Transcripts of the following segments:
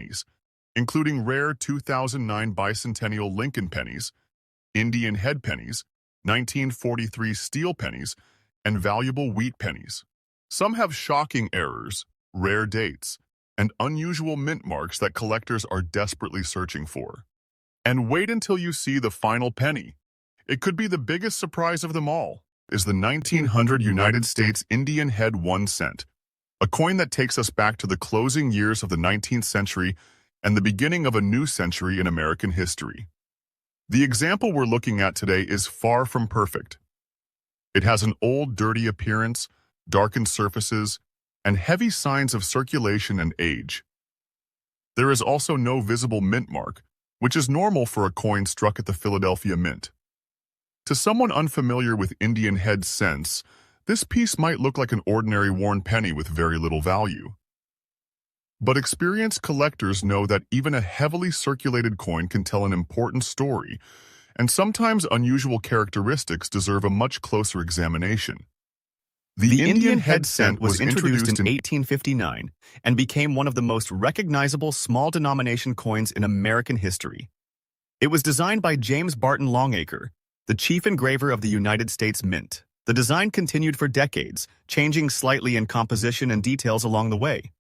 pennies, including rare 2009 bicentennial Lincoln pennies, Indian head pennies, 1943 steel pennies, and valuable wheat pennies. Some have shocking errors, rare dates, and unusual mint marks that collectors are desperately searching for. And wait until you see the final penny. It could be the biggest surprise of them all, is the 1900 United States Indian head 1 cent, a coin that takes us back to the closing years of the 19th century and the beginning of a new century in American history. The example we're looking at today is far from perfect. It has an old, dirty appearance, darkened surfaces, and heavy signs of circulation and age. There is also no visible mint mark, which is normal for a coin struck at the Philadelphia Mint. To someone unfamiliar with Indian head cents, this piece might look like an ordinary worn penny with very little value. But experienced collectors know that even a heavily circulated coin can tell an important story, and sometimes unusual characteristics deserve a much closer examination. The Indian head cent was introduced in 1859 and became one of the most recognizable small denomination coins in American history. It was designed by James Barton Longacre, the chief engraver of the United States Mint. The design continued for decades, changing slightly in composition and details along the way.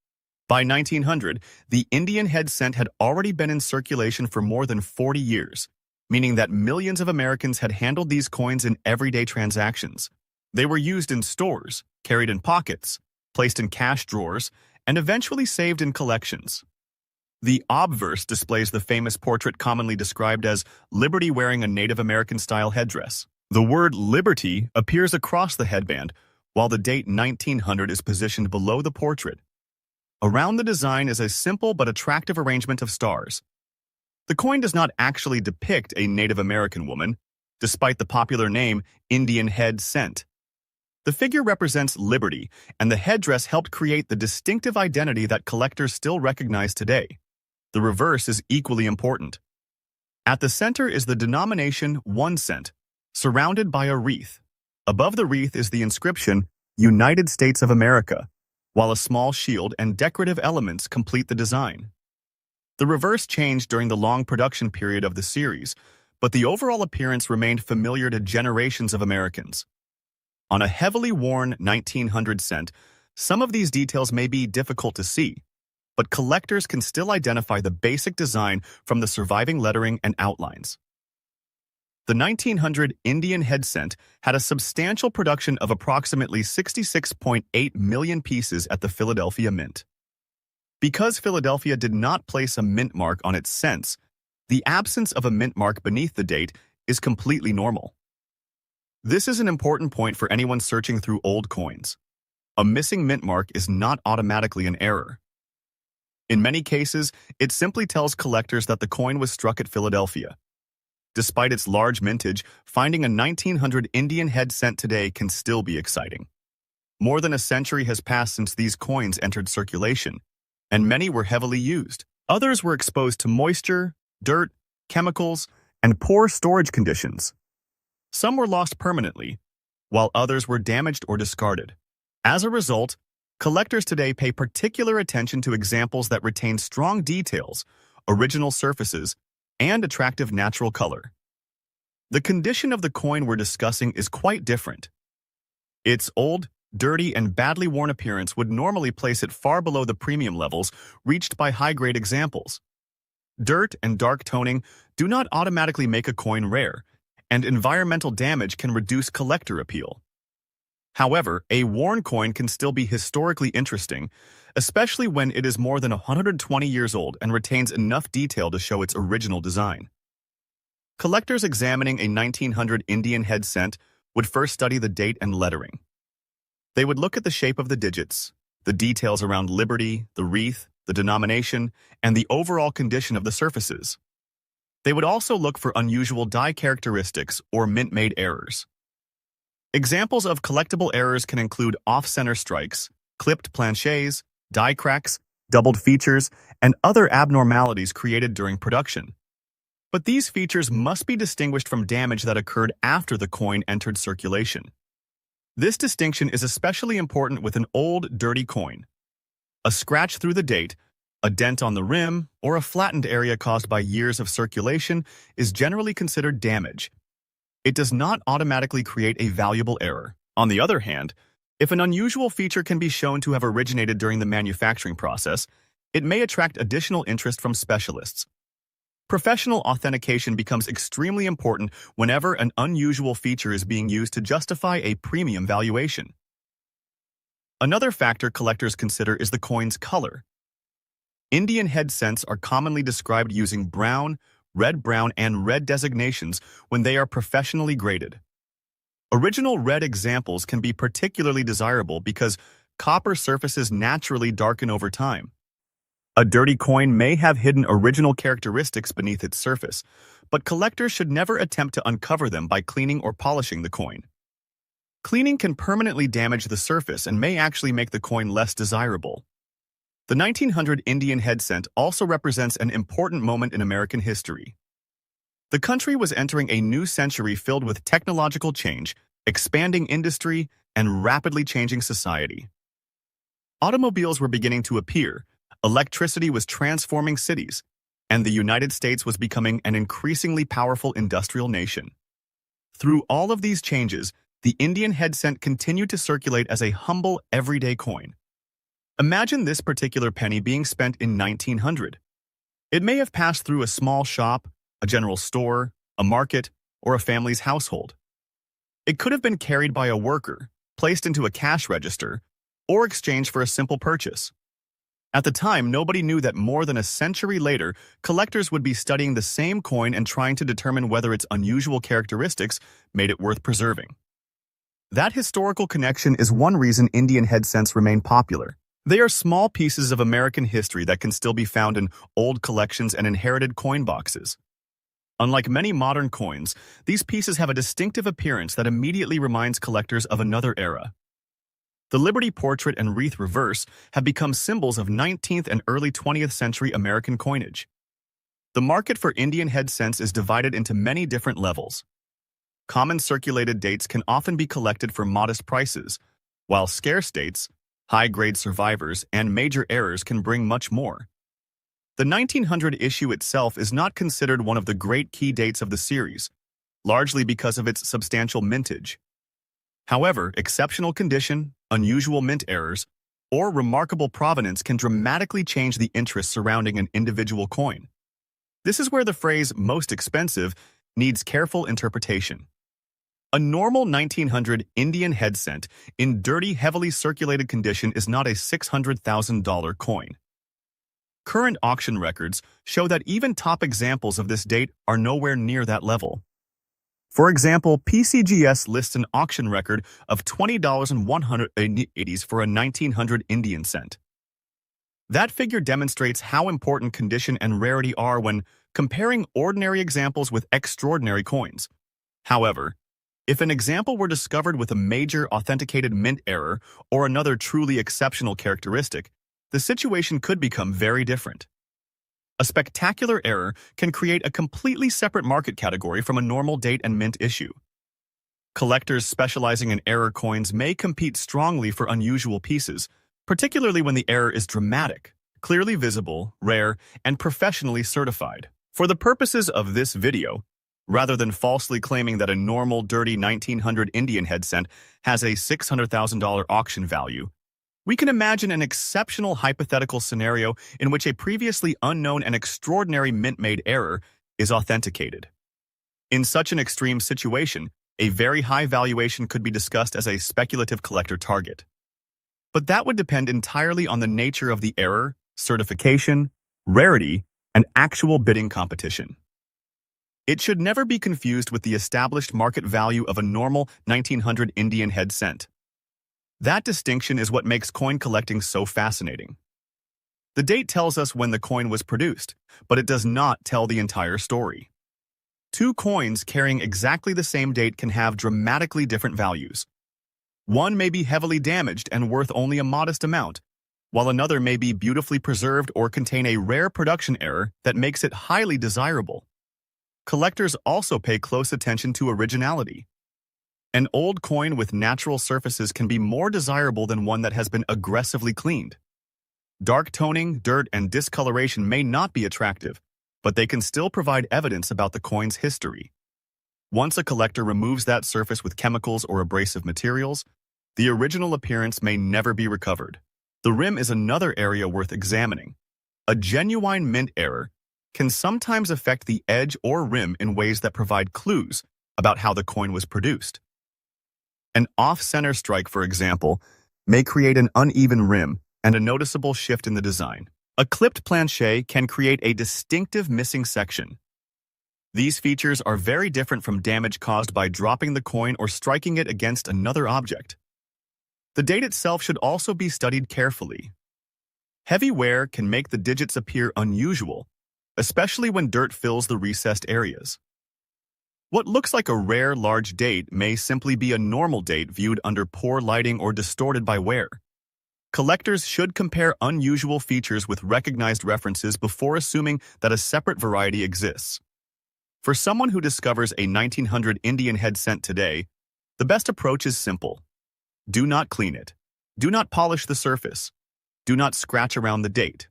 By 1900, the Indian head cent had already been in circulation for more than 40 years, meaning that millions of Americans had handled these coins in everyday transactions. They were used in stores, carried in pockets, placed in cash drawers, and eventually saved in collections. The obverse displays the famous portrait commonly described as Liberty wearing a Native American-style headdress. The word Liberty appears across the headband, while the date 1900 is positioned below the portrait. Around the design is a simple but attractive arrangement of stars. The coin does not actually depict a Native American woman, despite the popular name Indian head cent. The figure represents liberty, and the headdress helped create the distinctive identity that collectors still recognize today. The reverse is equally important. At the center is the denomination 1 cent, surrounded by a wreath. Above the wreath is the inscription, United States of America, while a small shield and decorative elements complete the design. The reverse changed during the long production period of the series, but the overall appearance remained familiar to generations of Americans. On a heavily worn 1900 cent, some of these details may be difficult to see, but collectors can still identify the basic design from the surviving lettering and outlines. The 1900 Indian head cent had a substantial production of approximately 66.8 million pieces at the Philadelphia Mint. Because Philadelphia did not place a mint mark on its cents, the absence of a mint mark beneath the date is completely normal. This is an important point for anyone searching through old coins. A missing mint mark is not automatically an error. In many cases, it simply tells collectors that the coin was struck at Philadelphia. Despite its large mintage, finding a 1900 Indian head cent today can still be exciting. More than a century has passed since these coins entered circulation, and many were heavily used. Others were exposed to moisture, dirt, chemicals, and poor storage conditions. Some were lost permanently, while others were damaged or discarded. As a result, collectors today pay particular attention to examples that retain strong details, original surfaces, and attractive natural color. The condition of the coin we're discussing is quite different. Its old, dirty, and badly worn appearance would normally place it far below the premium levels reached by high-grade examples. Dirt and dark toning do not automatically make a coin rare, and environmental damage can reduce collector appeal. However, a worn coin can still be historically interesting, especially when it is more than 120 years old and retains enough detail to show its original design. Collectors examining a 1900 Indian head cent would first study the date and lettering. They would look at the shape of the digits, the details around Liberty, the wreath, the denomination, and the overall condition of the surfaces. They would also look for unusual die characteristics or mint-made errors. Examples of collectible errors can include off-center strikes, clipped planchets, die cracks, doubled features, and other abnormalities created during production. But these features must be distinguished from damage that occurred after the coin entered circulation. This distinction is especially important with an old, dirty coin. A scratch through the date, A dent on the rim or a flattened area caused by years of circulation is generally considered damage. It does not automatically create a valuable error. On the other hand, if an unusual feature can be shown to have originated during the manufacturing process, it may attract additional interest from specialists. Professional authentication becomes extremely important whenever an unusual feature is being used to justify a premium valuation. Another factor collectors consider is the coin's color. Indian head cents are commonly described using brown, and red designations when they are professionally graded. Original red examples can be particularly desirable because copper surfaces naturally darken over time. A dirty coin may have hidden original characteristics beneath its surface, but collectors should never attempt to uncover them by cleaning or polishing the coin. Cleaning can permanently damage the surface and may actually make the coin less desirable. The 1900 Indian head cent also represents an important moment in American history. The country was entering a new century filled with technological change, expanding industry, and rapidly changing society. Automobiles were beginning to appear, electricity was transforming cities, and the United States was becoming an increasingly powerful industrial nation. Through all of these changes, the Indian head cent continued to circulate as a humble, everyday coin. Imagine this particular penny being spent in 1900. It may have passed through a small shop, a general store, a market, or a family's household. It could have been carried by a worker, placed into a cash register, or exchanged for a simple purchase. At the time, nobody knew that more than a century later, collectors would be studying the same coin and trying to determine whether its unusual characteristics made it worth preserving. That historical connection is one reason Indian head cents remain popular. They are small pieces of American history that can still be found in old collections and inherited coin boxes. Unlike many modern coins, these pieces have a distinctive appearance that immediately reminds collectors of another era. The Liberty portrait and wreath reverse have become symbols of 19th and early 20th century American coinage. The market for Indian head cents is divided into many different levels. Common circulated dates can often be collected for modest prices, while scarce dates, high-grade survivors, and major errors can bring much more. The 1900 issue itself is not considered one of the great key dates of the series, largely because of its substantial mintage. However, exceptional condition, unusual mint errors, or remarkable provenance can dramatically change the interest surrounding an individual coin. This is where the phrase "most expensive" needs careful interpretation. A normal 1900 Indian head cent in dirty, heavily circulated condition is not a $600,000 coin. Current auction records show that even top examples of this date are nowhere near that level. For example, PCGS lists an auction record of $20.180 for a 1900 Indian cent. That figure demonstrates how important condition and rarity are when comparing ordinary examples with extraordinary coins. However, if an example were discovered with a major authenticated mint error or another truly exceptional characteristic, the situation could become very different. A spectacular error can create a completely separate market category from a normal date and mint issue. Collectors specializing in error coins may compete strongly for unusual pieces, particularly when the error is dramatic, clearly visible, rare, and professionally certified. For the purposes of this video, rather than falsely claiming that a normal dirty 1900 Indian head cent has a $600,000 auction value, we can imagine an exceptional hypothetical scenario in which a previously unknown and extraordinary mint-made error is authenticated. In such an extreme situation, a very high valuation could be discussed as a speculative collector target. But that would depend entirely on the nature of the error, certification, rarity, and actual bidding competition. It should never be confused with the established market value of a normal 1900 Indian head cent. That distinction is what makes coin collecting so fascinating. The date tells us when the coin was produced, but it does not tell the entire story. Two coins carrying exactly the same date can have dramatically different values. One may be heavily damaged and worth only a modest amount, while another may be beautifully preserved or contain a rare production error that makes it highly desirable. Collectors also pay close attention to originality. An old coin with natural surfaces can be more desirable than one that has been aggressively cleaned. Dark toning, dirt, and discoloration may not be attractive, but they can still provide evidence about the coin's history. Once a collector removes that surface with chemicals or abrasive materials, the original appearance may never be recovered. The rim is another area worth examining. A genuine mint error can sometimes affect the edge or rim in ways that provide clues about how the coin was produced. An off-center strike, for example, may create an uneven rim and a noticeable shift in the design. A clipped planchet can create a distinctive missing section. These features are very different from damage caused by dropping the coin or striking it against another object. The date itself should also be studied carefully. Heavy wear can make the digits appear unusual, especially when dirt fills the recessed areas. What looks like a rare large date may simply be a normal date viewed under poor lighting or distorted by wear. Collectors should compare unusual features with recognized references before assuming that a separate variety exists. For someone who discovers a 1900 Indian head cent today, the best approach is simple. Do not clean it. Do not polish the surface. Do not scratch around the date.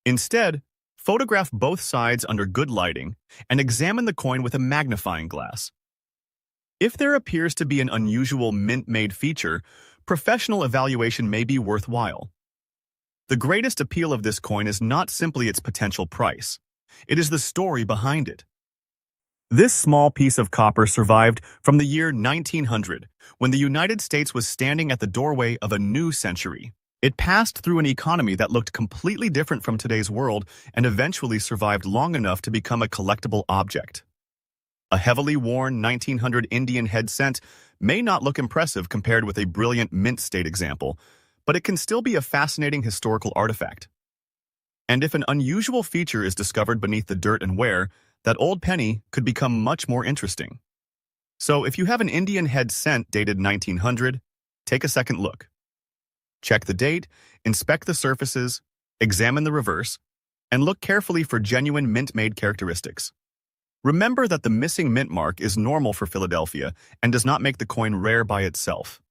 Instead, photograph both sides under good lighting and examine the coin with a magnifying glass. If there appears to be an unusual mint-made feature, professional evaluation may be worthwhile. The greatest appeal of this coin is not simply its potential price. It is the story behind it. This small piece of copper survived from the year 1900, when the United States was standing at the doorway of a new century. It passed through an economy that looked completely different from today's world and eventually survived long enough to become a collectible object. A heavily worn 1900 Indian head cent may not look impressive compared with a brilliant mint state example, but it can still be a fascinating historical artifact. And if an unusual feature is discovered beneath the dirt and wear, that old penny could become much more interesting. So if you have an Indian head cent dated 1900, take a second look. Check the date, inspect the surfaces, examine the reverse, and look carefully for genuine mint-made characteristics. Remember that the missing mint mark is normal for Philadelphia and does not make the coin rare by itself.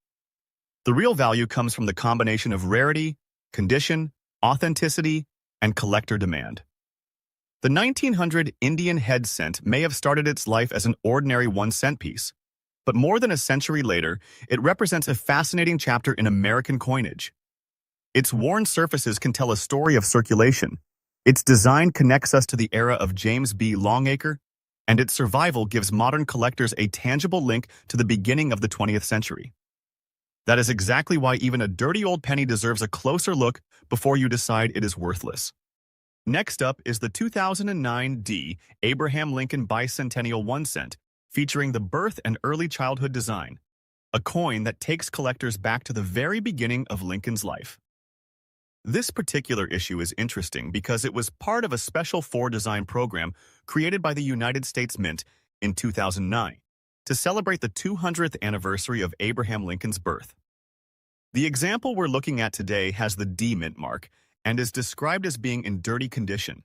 The real value comes from the combination of rarity, condition, authenticity, and collector demand. The 1900 Indian head cent may have started its life as an ordinary 1-cent piece, but more than a century later, it represents a fascinating chapter in American coinage. Its worn surfaces can tell a story of circulation. Its design connects us to the era of James B. Longacre, and its survival gives modern collectors a tangible link to the beginning of the 20th century. That is exactly why even a dirty old penny deserves a closer look before you decide it is worthless. Next up is the 2009 D. Abraham Lincoln Bicentennial 1-cent, featuring the birth and early childhood design, a coin that takes collectors back to the very beginning of Lincoln's life. This particular issue is interesting because it was part of a special design program created by the United States Mint in 2009 to celebrate the 200th anniversary of Abraham Lincoln's birth. The example we're looking at today has the D mint mark and is described as being in dirty condition.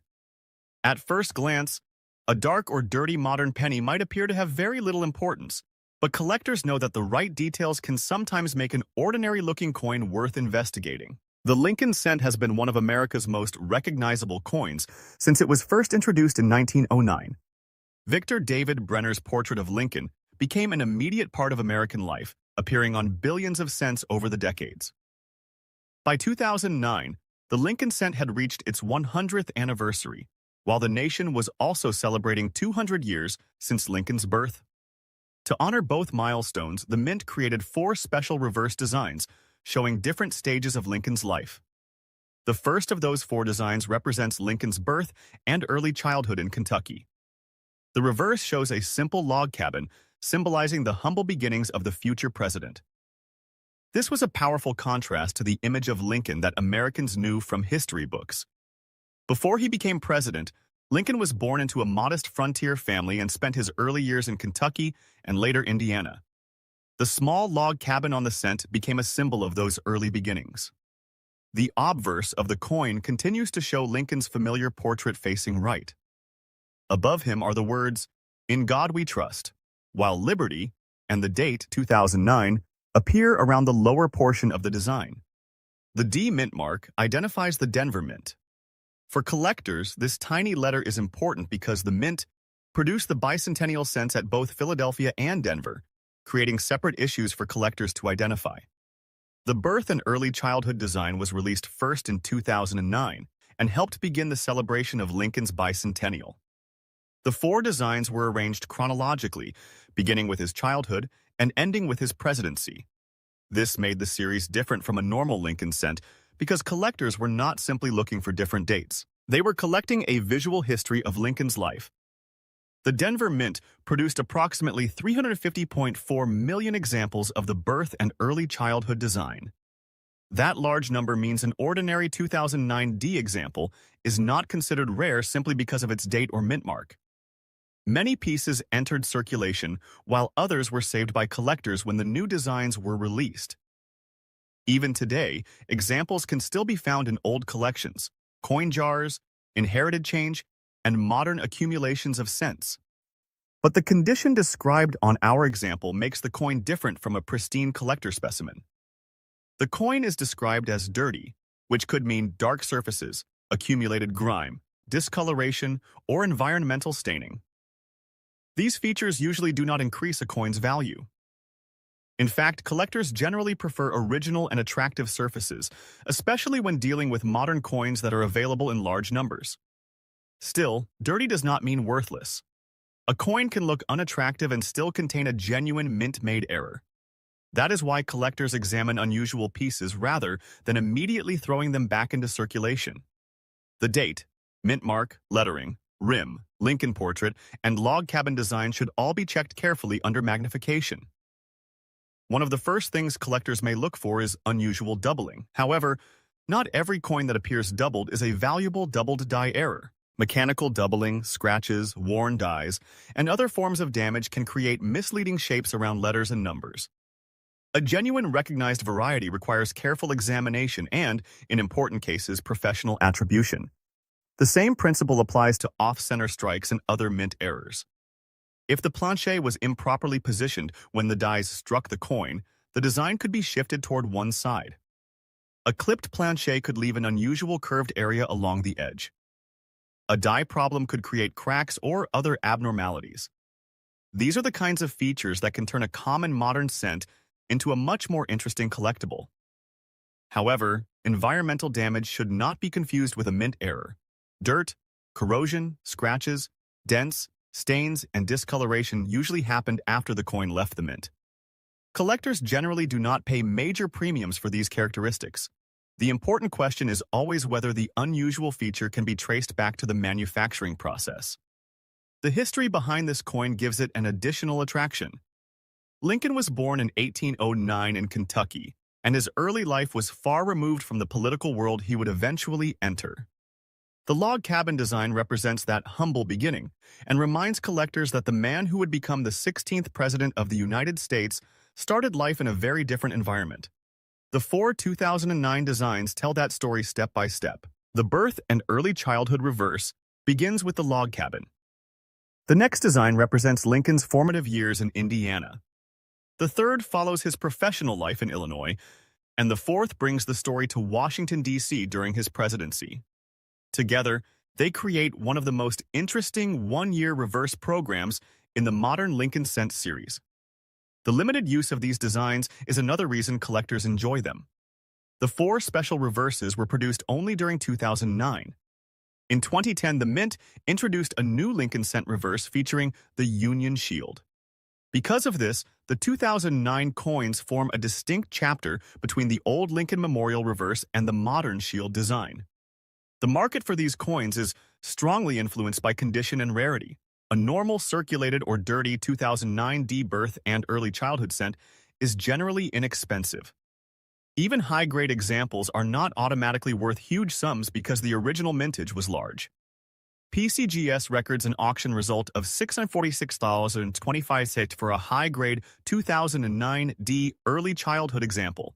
At first glance, a dark or dirty modern penny might appear to have very little importance, but collectors know that the right details can sometimes make an ordinary-looking coin worth investigating. The Lincoln cent has been one of America's most recognizable coins since it was first introduced in 1909. Victor David Brenner's portrait of Lincoln became an immediate part of American life, appearing on billions of cents over the decades. By 2009, the Lincoln cent had reached its 100th anniversary, while the nation was also celebrating 200 years since Lincoln's birth. To honor both milestones, the Mint created 4 special reverse designs showing different stages of Lincoln's life. The first of those 4 designs represents Lincoln's birth and early childhood in Kentucky. The reverse shows a simple log cabin, symbolizing the humble beginnings of the future president. This was a powerful contrast to the image of Lincoln that Americans knew from history books. Before he became president, Lincoln was born into a modest frontier family and spent his early years in Kentucky and later Indiana. The small log cabin on the cent became a symbol of those early beginnings. The obverse of the coin continues to show Lincoln's familiar portrait facing right. Above him are the words, "In God We Trust," while Liberty and the date 2009 appear around the lower portion of the design. The D mint mark identifies the Denver Mint. For collectors, this tiny letter is important because the mint produced the bicentennial cents at both Philadelphia and Denver, creating separate issues for collectors to identify. The birth and early childhood design was released first in 2009 and helped begin the celebration of Lincoln's bicentennial. The four designs were arranged chronologically, beginning with his childhood and ending with his presidency. This made the series different from a normal Lincoln cent because collectors were not simply looking for different dates. They were collecting a visual history of Lincoln's life. The Denver Mint produced approximately 350.4 million examples of the birth and early childhood design. That large number means an ordinary 2009 D example is not considered rare simply because of its date or mint mark. Many pieces entered circulation, while others were saved by collectors when the new designs were released. Even today, examples can still be found in old collections, coin jars, inherited change, and modern accumulations of cents. But the condition described on our example makes the coin different from a pristine collector specimen. The coin is described as dirty, which could mean dark surfaces, accumulated grime, discoloration, or environmental staining. These features usually do not increase a coin's value. In fact, collectors generally prefer original and attractive surfaces, especially when dealing with modern coins that are available in large numbers. Still, dirty does not mean worthless. A coin can look unattractive and still contain a genuine mint-made error. That is why collectors examine unusual pieces rather than immediately throwing them back into circulation. The date, mint mark, lettering, rim, Lincoln portrait, and log cabin design should all be checked carefully under magnification. One of the first things collectors may look for is unusual doubling. However, not every coin that appears doubled is a valuable doubled die error. Mechanical doubling, scratches, worn dies, and other forms of damage can create misleading shapes around letters and numbers. A genuine recognized variety requires careful examination and, in important cases, professional attribution. The same principle applies to off-center strikes and other mint errors. If the planche was improperly positioned when the dies struck the coin, the design could be shifted toward one side. A clipped planche could leave an unusual curved area along the edge. A die problem could create cracks or other abnormalities. These are the kinds of features that can turn a common modern cent into a much more interesting collectible. However, environmental damage should not be confused with a mint error. Dirt, corrosion, scratches, dents, stains, and discoloration usually happened after the coin left the mint. Collectors generally do not pay major premiums for these characteristics. The important question is always whether the unusual feature can be traced back to the manufacturing process. The history behind this coin gives it an additional attraction. Lincoln was born in 1809 in Kentucky, and his early life was far removed from the political world he would eventually enter. The log cabin design represents that humble beginning and reminds collectors that the man who would become the 16th President of the United States started life in a very different environment. The four 2009 designs tell that story step by step. The birth and early childhood reverse begins with the log cabin. The next design represents Lincoln's formative years in Indiana. The third follows his professional life in Illinois, and the fourth brings the story to Washington, D.C. during his presidency. Together, they create one of the most interesting one-year reverse programs in the modern Lincoln cent series. The limited use of these designs is another reason collectors enjoy them. The four special reverses were produced only during 2009. In 2010, the Mint introduced a new Lincoln cent reverse featuring the Union Shield. Because of this, the 2009 coins form a distinct chapter between the old Lincoln Memorial reverse and the modern shield design. The market for these coins is strongly influenced by condition and rarity. A normal circulated or dirty 2009 D birth and early childhood cent is generally inexpensive. Even high-grade examples are not automatically worth huge sums because the original mintage was large. PCGS records an auction result of $646.25 for a high-grade 2009 D early childhood example,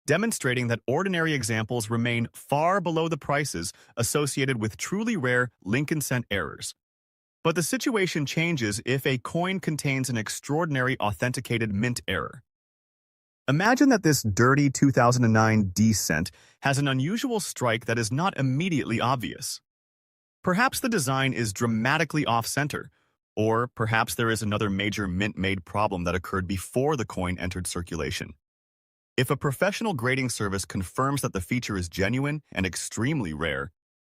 demonstrating that ordinary examples remain far below the prices associated with truly rare Lincoln cent errors. But the situation changes if a coin contains an extraordinary authenticated mint error. Imagine that this dirty 2009 D cent has an unusual strike that is not immediately obvious. Perhaps the design is dramatically off-center, or perhaps there is another major mint-made problem that occurred before the coin entered circulation. If a professional grading service confirms that the feature is genuine and extremely rare,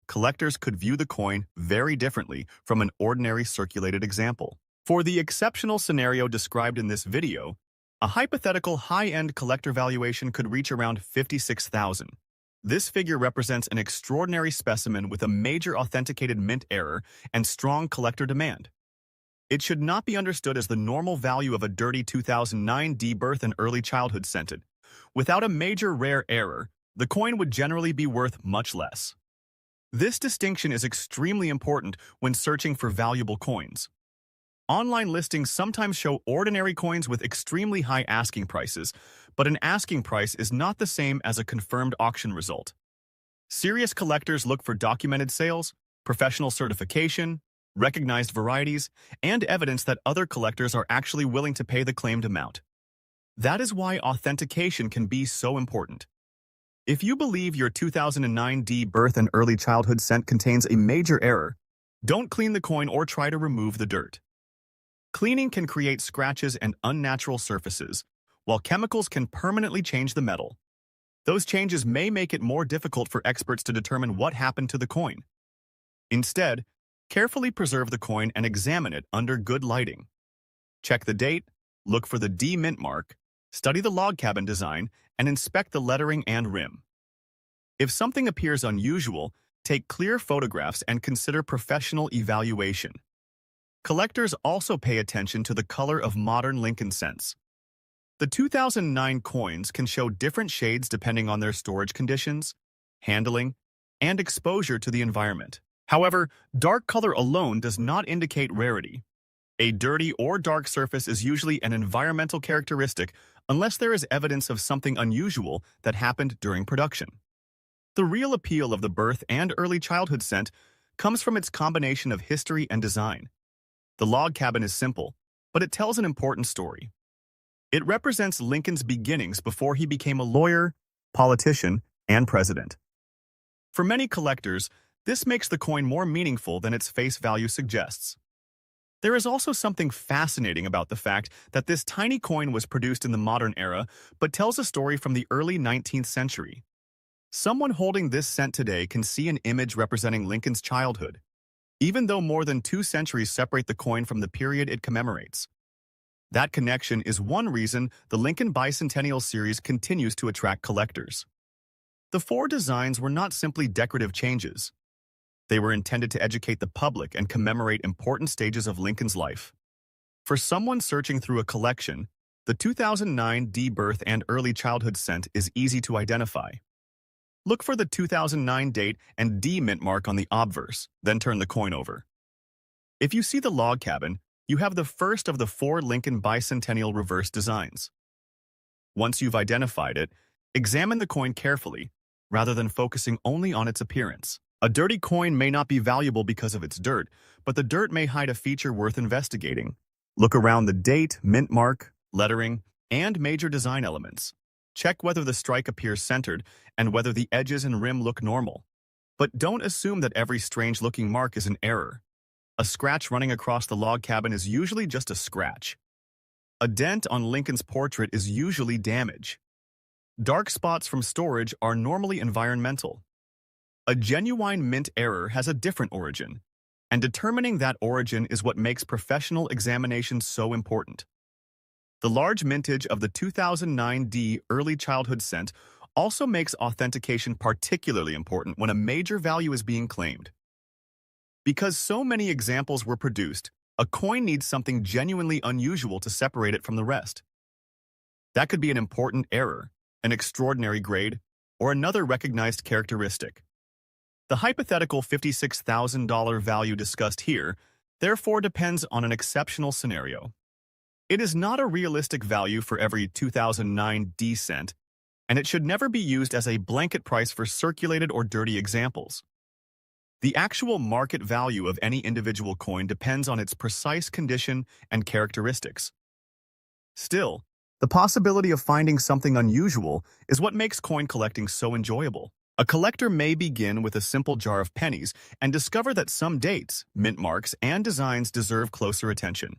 collectors could view the coin very differently from an ordinary circulated example. For the exceptional scenario described in this video, a hypothetical high-end collector valuation could reach around $56,000. This figure represents an extraordinary specimen with a major authenticated mint error and strong collector demand. It should not be understood as the normal value of a dirty 2009 D birth and early childhood scented. Without a major rare error, the coin would generally be worth much less. This distinction is extremely important when searching for valuable coins. Online listings sometimes show ordinary coins with extremely high asking prices, but an asking price is not the same as a confirmed auction result. Serious collectors look for documented sales, professional certification, recognized varieties, and evidence that other collectors are actually willing to pay the claimed amount. That is why authentication can be so important. If you believe your 2009 D birth and early childhood cent contains a major error, don't clean the coin or try to remove the dirt. Cleaning can create scratches and unnatural surfaces, while chemicals can permanently change the metal. Those changes may make it more difficult for experts to determine what happened to the coin. Instead, carefully preserve the coin and examine it under good lighting. Check the date, look for the D mint mark, study the log cabin design, and inspect the lettering and rim. If something appears unusual, take clear photographs and consider professional evaluation. Collectors also pay attention to the color of modern Lincoln cents. The 2009 coins can show different shades depending on their storage conditions, handling, and exposure to the environment. However, dark color alone does not indicate rarity. A dirty or dark surface is usually an environmental characteristic unless there is evidence of something unusual that happened during production. The real appeal of the birth and early childhood cent comes from its combination of history and design. The log cabin is simple, but it tells an important story. It represents Lincoln's beginnings before he became a lawyer, politician, and president. For many collectors, this makes the coin more meaningful than its face value suggests. There is also something fascinating about the fact that this tiny coin was produced in the modern era, but tells a story from the early 19th century. Someone holding this cent today can see an image representing Lincoln's childhood, even though more than 2 centuries separate the coin from the period it commemorates. That connection is one reason the Lincoln Bicentennial series continues to attract collectors. The 4 designs were not simply decorative changes. They were intended to educate the public and commemorate important stages of Lincoln's life. For someone searching through a collection, the 2009 D birth and early childhood cent is easy to identify. Look for the 2009 date and D mint mark on the obverse, then turn the coin over. If you see the log cabin, you have the first of the 4 Lincoln Bicentennial reverse designs. Once you've identified it, examine the coin carefully, rather than focusing only on its appearance. A dirty coin may not be valuable because of its dirt, but the dirt may hide a feature worth investigating. Look around the date, mint mark, lettering, and major design elements. Check whether the strike appears centered and whether the edges and rim look normal. But don't assume that every strange-looking mark is an error. A scratch running across the log cabin is usually just a scratch. A dent on Lincoln's portrait is usually damage. Dark spots from storage are normally environmental. A genuine mint error has a different origin, and determining that origin is what makes professional examinations so important. The large mintage of the 2009 D early childhood cent also makes authentication particularly important when a major value is being claimed. Because so many examples were produced, a coin needs something genuinely unusual to separate it from the rest. That could be an important error, an extraordinary grade, or another recognized characteristic. The hypothetical $56,000 value discussed here therefore depends on an exceptional scenario. It is not a realistic value for every 2009 D cent, and it should never be used as a blanket price for circulated or dirty examples. The actual market value of any individual coin depends on its precise condition and characteristics. Still, The possibility of finding something unusual is what makes coin collecting so enjoyable. A collector may begin with a simple jar of pennies and discover that some dates, mint marks, and designs deserve closer attention.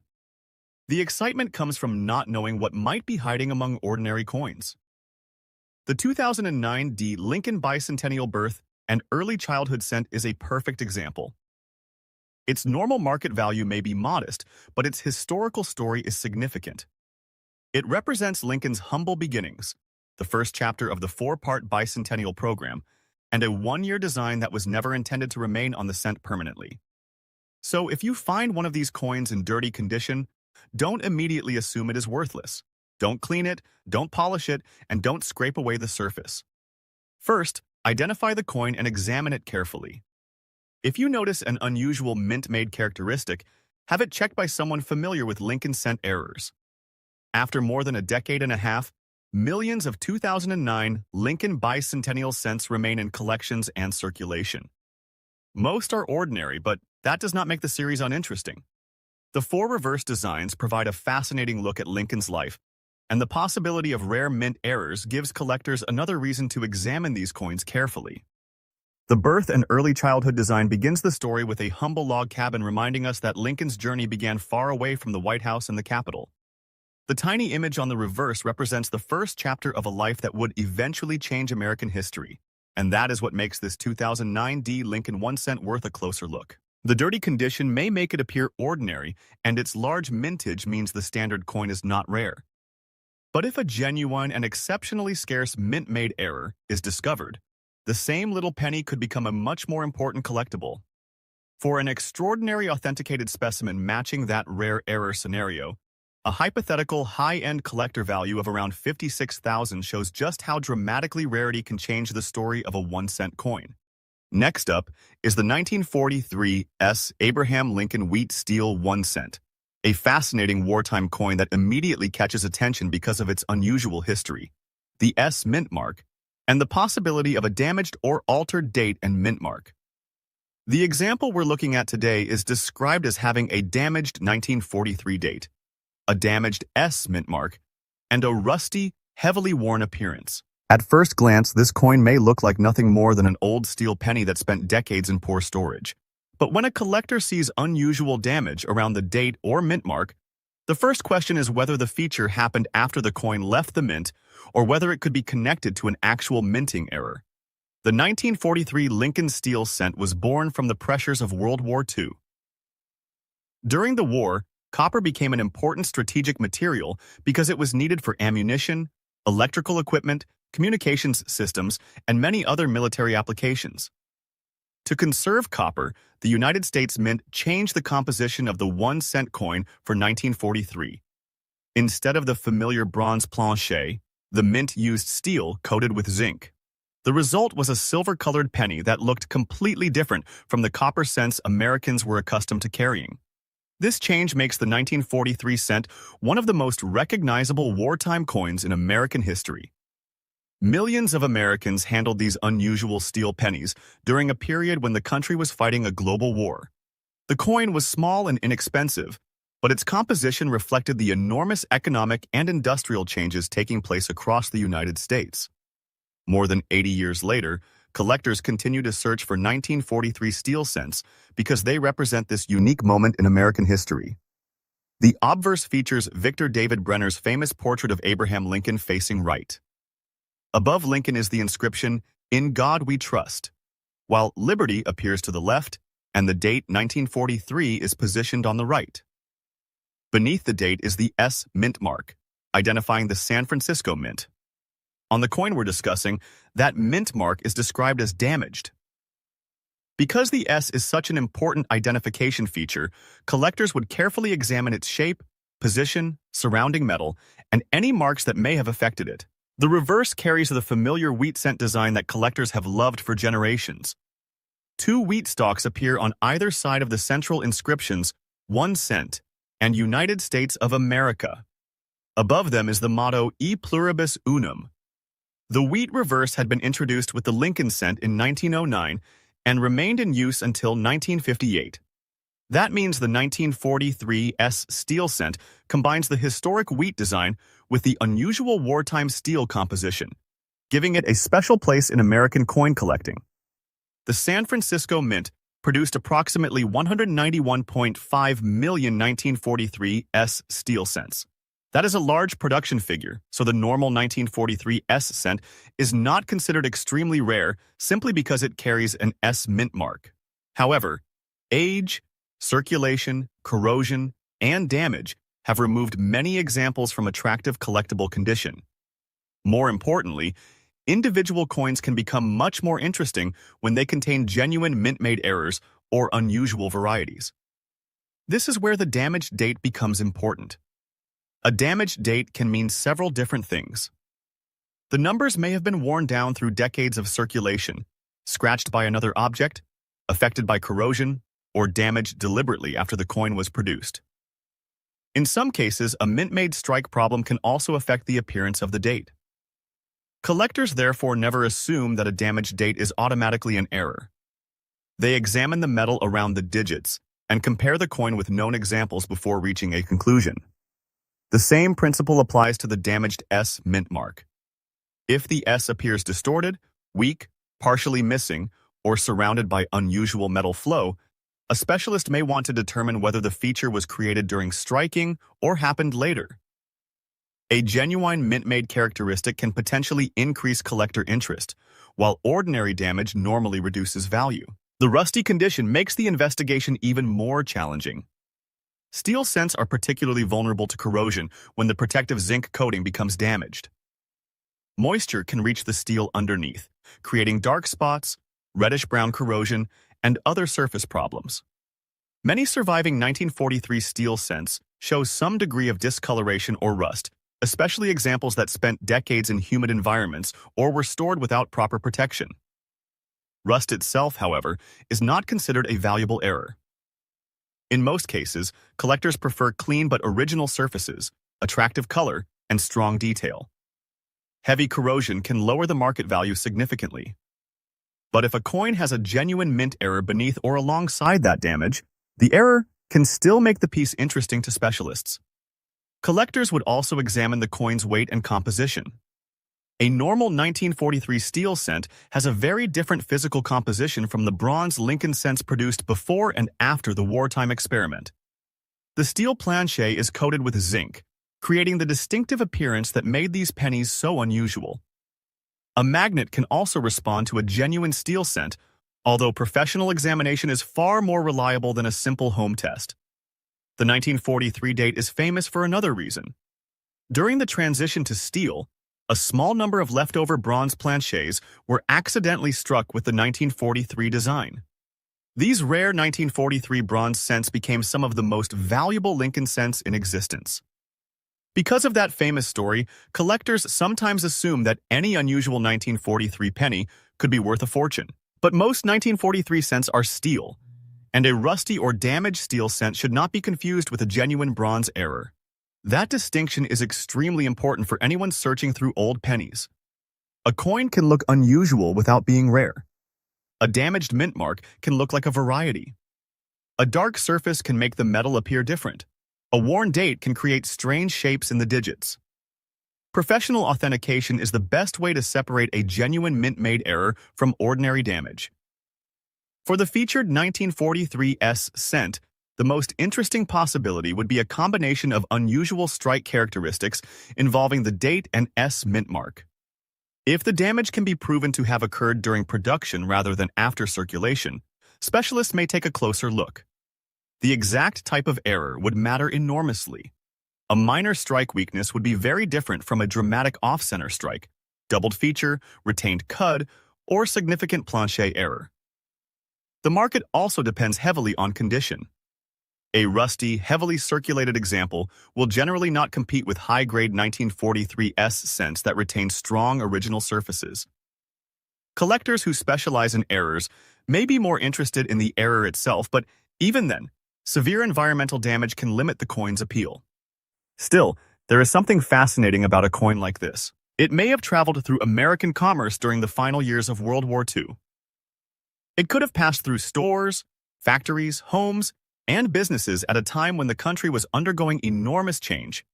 The excitement comes from not knowing what might be hiding among ordinary coins. The 2009 Lincoln Bicentennial Birth and Early Childhood Cent is a perfect example. Its normal market value may be modest, but its historical story is significant. It represents Lincoln's humble beginnings, the first chapter of the 4-part bicentennial program, and a one-year design that was never intended to remain on the cent permanently. So if you find one of these coins in dirty condition, don't immediately assume it is worthless. Don't clean it, don't polish it, and don't scrape away the surface. First, identify the coin and examine it carefully. If you notice an unusual mint-made characteristic, have it checked by someone familiar with Lincoln cent errors. After more than a decade and a half, millions of 2009 Lincoln bicentennial cents remain in collections and circulation. Most are ordinary, but that does not make the series uninteresting. The 4 reverse designs provide a fascinating look at Lincoln's life, and the possibility of rare mint errors gives collectors another reason to examine these coins carefully. The birth and early childhood design begins the story with a humble log cabin reminding us that Lincoln's journey began far away from the White House and the Capitol. The tiny image on the reverse represents the first chapter of a life that would eventually change American history, and that is what makes this 2009 Lincoln 1 cent worth a closer look. The dirty condition may make it appear ordinary, and its large mintage means the standard coin is not rare. But if a genuine and exceptionally scarce mint-made error is discovered, the same little penny could become a much more important collectible. For an extraordinary authenticated specimen matching that rare error scenario, a hypothetical high-end collector value of around $56,000 shows just how dramatically rarity can change the story of a 1-cent coin. Next up is the 1943 Abraham Lincoln Wheat Steel 1 cent, a fascinating wartime coin that immediately catches attention because of its unusual history, the S mint mark, and the possibility of a damaged or altered date and mint mark. The example we're looking at today is described as having a damaged 1943 date, a damaged S mint mark, and a rusty, heavily worn appearance. At first glance, this coin may look like nothing more than an old steel penny that spent decades in poor storage. But when a collector sees unusual damage around the date or mint mark, the first question is whether the feature happened after the coin left the mint or whether it could be connected to an actual minting error. The 1943 Lincoln Steel cent was born from the pressures of World War II. During the war, copper became an important strategic material because it was needed for ammunition, electrical equipment, communications systems, and many other military applications. To conserve copper, the United States Mint changed the composition of the 1 cent coin for 1943. Instead of the familiar bronze plancher, the mint used steel coated with zinc. The result was a silver-colored penny that looked completely different from the copper cents Americans were accustomed to carrying. This change makes the 1943 cent one of the most recognizable wartime coins in American history. Millions of Americans handled these unusual steel pennies during a period when the country was fighting a global war. The coin was small and inexpensive, but its composition reflected the enormous economic and industrial changes taking place across the United States. More than 80 years later, collectors continue to search for 1943 steel cents because they represent this unique moment in American history. The obverse features Victor David Brenner's famous portrait of Abraham Lincoln facing right. Above Lincoln is the inscription, "In God We Trust," while Liberty appears to the left and the date 1943 is positioned on the right. Beneath the date is the S mint mark, identifying the San Francisco Mint. On the coin we're discussing, that mint mark is described as damaged. Because the S is such an important identification feature, collectors would carefully examine its shape, position, surrounding metal, and any marks that may have affected it. The reverse carries the familiar wheat cent design that collectors have loved for generations. 2 wheat stalks appear on either side of the central inscriptions, 1 cent, and United States of America. Above them is the motto, E pluribus unum. The wheat reverse had been introduced with the Lincoln cent in 1909 and remained in use until 1958. That means the 1943 S steel cent combines the historic wheat design with the unusual wartime steel composition, giving it a special place in American coin collecting. The San Francisco Mint produced approximately 191.5 million 1943 S steel cents. That is a large production figure, so the normal 1943 S cent is not considered extremely rare simply because it carries an S mint mark. However, age, circulation, corrosion, and damage have removed many examples from attractive collectible condition. More importantly, individual coins can become much more interesting when they contain genuine mint-made errors or unusual varieties. This is where the damaged date becomes important. A damaged date can mean several different things. The numbers may have been worn down through decades of circulation, scratched by another object, affected by corrosion, or damaged deliberately after the coin was produced. In some cases, a mint-made strike problem can also affect the appearance of the date. Collectors therefore never assume that a damaged date is automatically an error. They examine the metal around the digits and compare the coin with known examples before reaching a conclusion. The same principle applies to the damaged S mint mark. If the S appears distorted, weak, partially missing, or surrounded by unusual metal flow, a specialist may want to determine whether the feature was created during striking or happened later. A genuine mint-made characteristic can potentially increase collector interest, while ordinary damage normally reduces value. The rusty condition makes the investigation even more challenging. Steel cents are particularly vulnerable to corrosion when the protective zinc coating becomes damaged. Moisture can reach the steel underneath, creating dark spots, reddish-brown corrosion, and other surface problems. Many surviving 1943 steel cents show some degree of discoloration or rust, especially examples that spent decades in humid environments or were stored without proper protection. Rust itself, however, is not considered a valuable error. In most cases, collectors prefer clean but original surfaces, attractive color, and strong detail. Heavy corrosion can lower the market value significantly. But if a coin has a genuine mint error beneath or alongside that damage, the error can still make the piece interesting to specialists. Collectors would also examine the coin's weight and composition. A normal 1943 steel cent has a very different physical composition from the bronze Lincoln cents produced before and after the wartime experiment. The steel planchet is coated with zinc, creating the distinctive appearance that made these pennies so unusual. A magnet can also respond to a genuine steel cent, although professional examination is far more reliable than a simple home test. The 1943 date is famous for another reason. During the transition to steel, a small number of leftover bronze planchets were accidentally struck with the 1943 design. These rare 1943 bronze cents became some of the most valuable Lincoln cents in existence. Because of that famous story, collectors sometimes assume that any unusual 1943 penny could be worth a fortune. But most 1943 cents are steel, and a rusty or damaged steel cent should not be confused with a genuine bronze error. That distinction is extremely important for anyone searching through old pennies. A coin can look unusual without being rare. A damaged mint mark can look like a variety. A dark surface can make the metal appear different. A worn date can create strange shapes in the digits. Professional authentication is the best way to separate a genuine mint-made error from ordinary damage. For the featured 1943 S cent, the most interesting possibility would be a combination of unusual strike characteristics involving the date and S mint mark. If the damage can be proven to have occurred during production rather than after circulation, specialists may take a closer look. The exact type of error would matter enormously. A minor strike weakness would be very different from a dramatic off-center strike, doubled feature, retained cud, or significant planchet error. The market also depends heavily on condition. A rusty, heavily circulated example will generally not compete with high-grade 1943 S cents that retain strong original surfaces. Collectors who specialize in errors may be more interested in the error itself, but even then, severe environmental damage can limit the coin's appeal. Still, there is something fascinating about a coin like this. It may have traveled through American commerce during the final years of World War II. It could have passed through stores, factories, homes, and businesses at a time when the country was undergoing enormous change.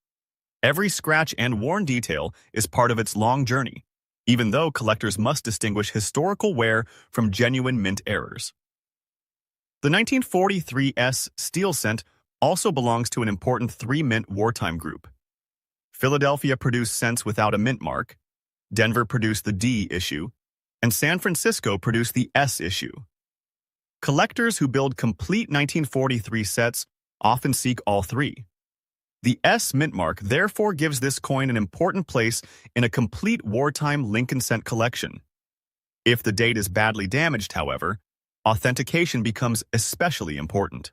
Every scratch and worn detail is part of its long journey, even though collectors must distinguish historical wear from genuine mint errors. The 1943's steel cent also belongs to an important three-mint wartime group. Philadelphia produced cents without a mint mark, Denver produced the D issue, and San Francisco produced the S issue. Collectors who build complete 1943 sets often seek all three. The S mint mark therefore gives this coin an important place in a complete wartime Lincoln cent collection. If the date is badly damaged, however, authentication becomes especially important.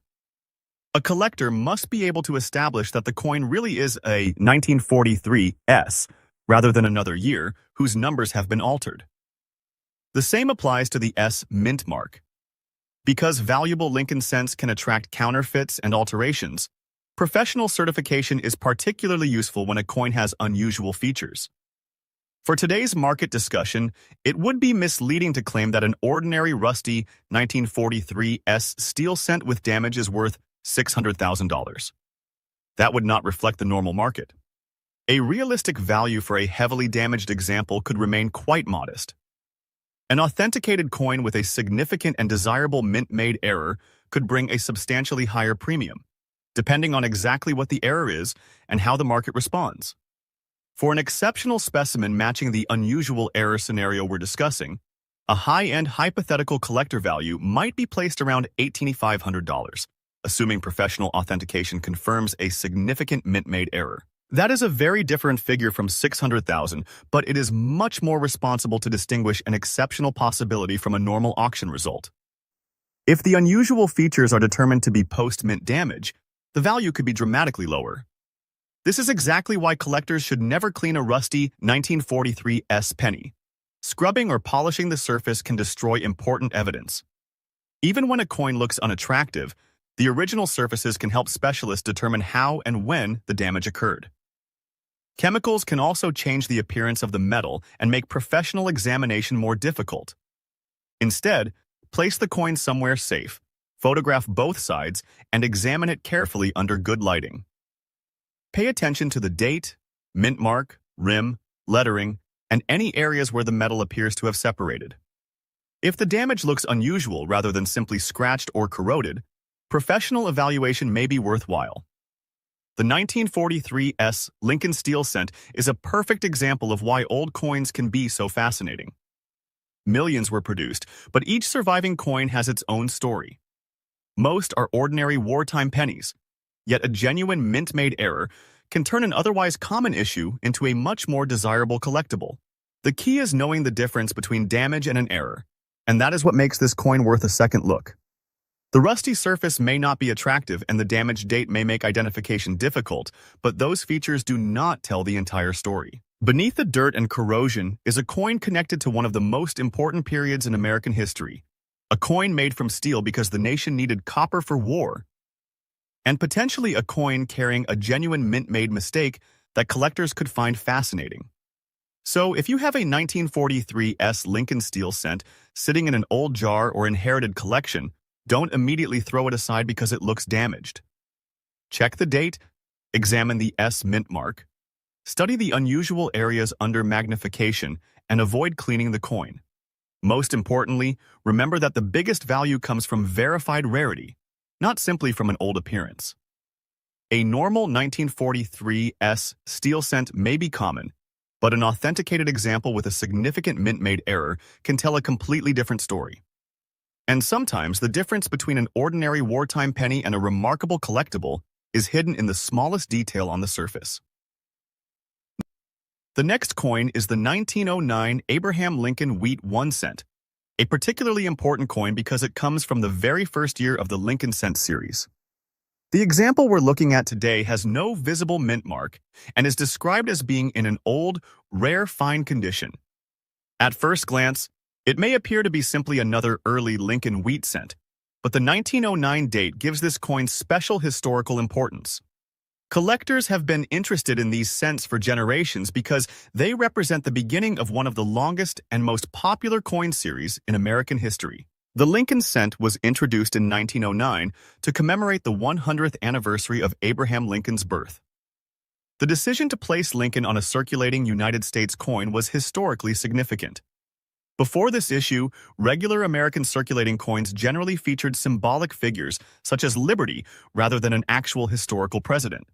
A collector must be able to establish that the coin really is a 1943 S rather than another year whose numbers have been altered. The same applies to the S mint mark. Because valuable Lincoln cents can attract counterfeits and alterations, professional certification is particularly useful when a coin has unusual features. For today's market discussion, it would be misleading to claim that an ordinary rusty 1943 S steel cent with damage is worth $600,000. That would not reflect the normal market. A realistic value for a heavily damaged example could remain quite modest. An authenticated coin with a significant and desirable mint-made error could bring a substantially higher premium, depending on exactly what the error is and how the market responds. For an exceptional specimen matching the unusual error scenario we're discussing, a high-end hypothetical collector value might be placed around $8,500, assuming professional authentication confirms a significant mint-made error. That is a very different figure from $600,000, but it is much more responsible to distinguish an exceptional possibility from a normal auction result. If the unusual features are determined to be post-mint damage, the value could be dramatically lower. This is exactly why collectors should never clean a rusty 1943 S penny. Scrubbing or polishing the surface can destroy important evidence. Even when a coin looks unattractive, the original surfaces can help specialists determine how and when the damage occurred. Chemicals can also change the appearance of the metal and make professional examination more difficult. Instead, place the coin somewhere safe, photograph both sides, and examine it carefully under good lighting. Pay attention to the date, mint mark, rim, lettering, and any areas where the metal appears to have separated. If the damage looks unusual rather than simply scratched or corroded, professional evaluation may be worthwhile. The 1943 S Lincoln steel cent is a perfect example of why old coins can be so fascinating. Millions were produced, but each surviving coin has its own story. Most are ordinary wartime pennies, yet a genuine mint-made error can turn an otherwise common issue into a much more desirable collectible. The key is knowing the difference between damage and an error, and that is what makes this coin worth a second look. The rusty surface may not be attractive and the damage date may make identification difficult, but those features do not tell the entire story. Beneath the dirt and corrosion is a coin connected to one of the most important periods in American history. A coin made from steel because the nation needed copper for war. And potentially a coin carrying a genuine mint-made mistake that collectors could find fascinating. So if you have a 1943 S Lincoln steel cent sitting in an old jar or inherited collection, don't immediately throw it aside because it looks damaged. Check the date, examine the S mint mark, study the unusual areas under magnification, and avoid cleaning the coin. Most importantly, remember that the biggest value comes from verified rarity, not simply from an old appearance. A normal 1943 S steel cent may be common, but an authenticated example with a significant mint-made error can tell a completely different story. And sometimes the difference between an ordinary wartime penny and a remarkable collectible is hidden in the smallest detail on the surface. The next coin is the 1909 Abraham Lincoln Wheat 1 cent, a particularly important coin because it comes from the very first year of the Lincoln cent series. The example we're looking at today has no visible mint mark and is described as being in an old, rare, fine condition. At first glance, it may appear to be simply another early Lincoln wheat cent, but the 1909 date gives this coin special historical importance. Collectors have been interested in these cents for generations because they represent the beginning of one of the longest and most popular coin series in American history. The Lincoln cent was introduced in 1909 to commemorate the 100th anniversary of Abraham Lincoln's birth. The decision to place Lincoln on a circulating United States coin was historically significant. Before this issue, regular American circulating coins generally featured symbolic figures such as Liberty rather than an actual historical president.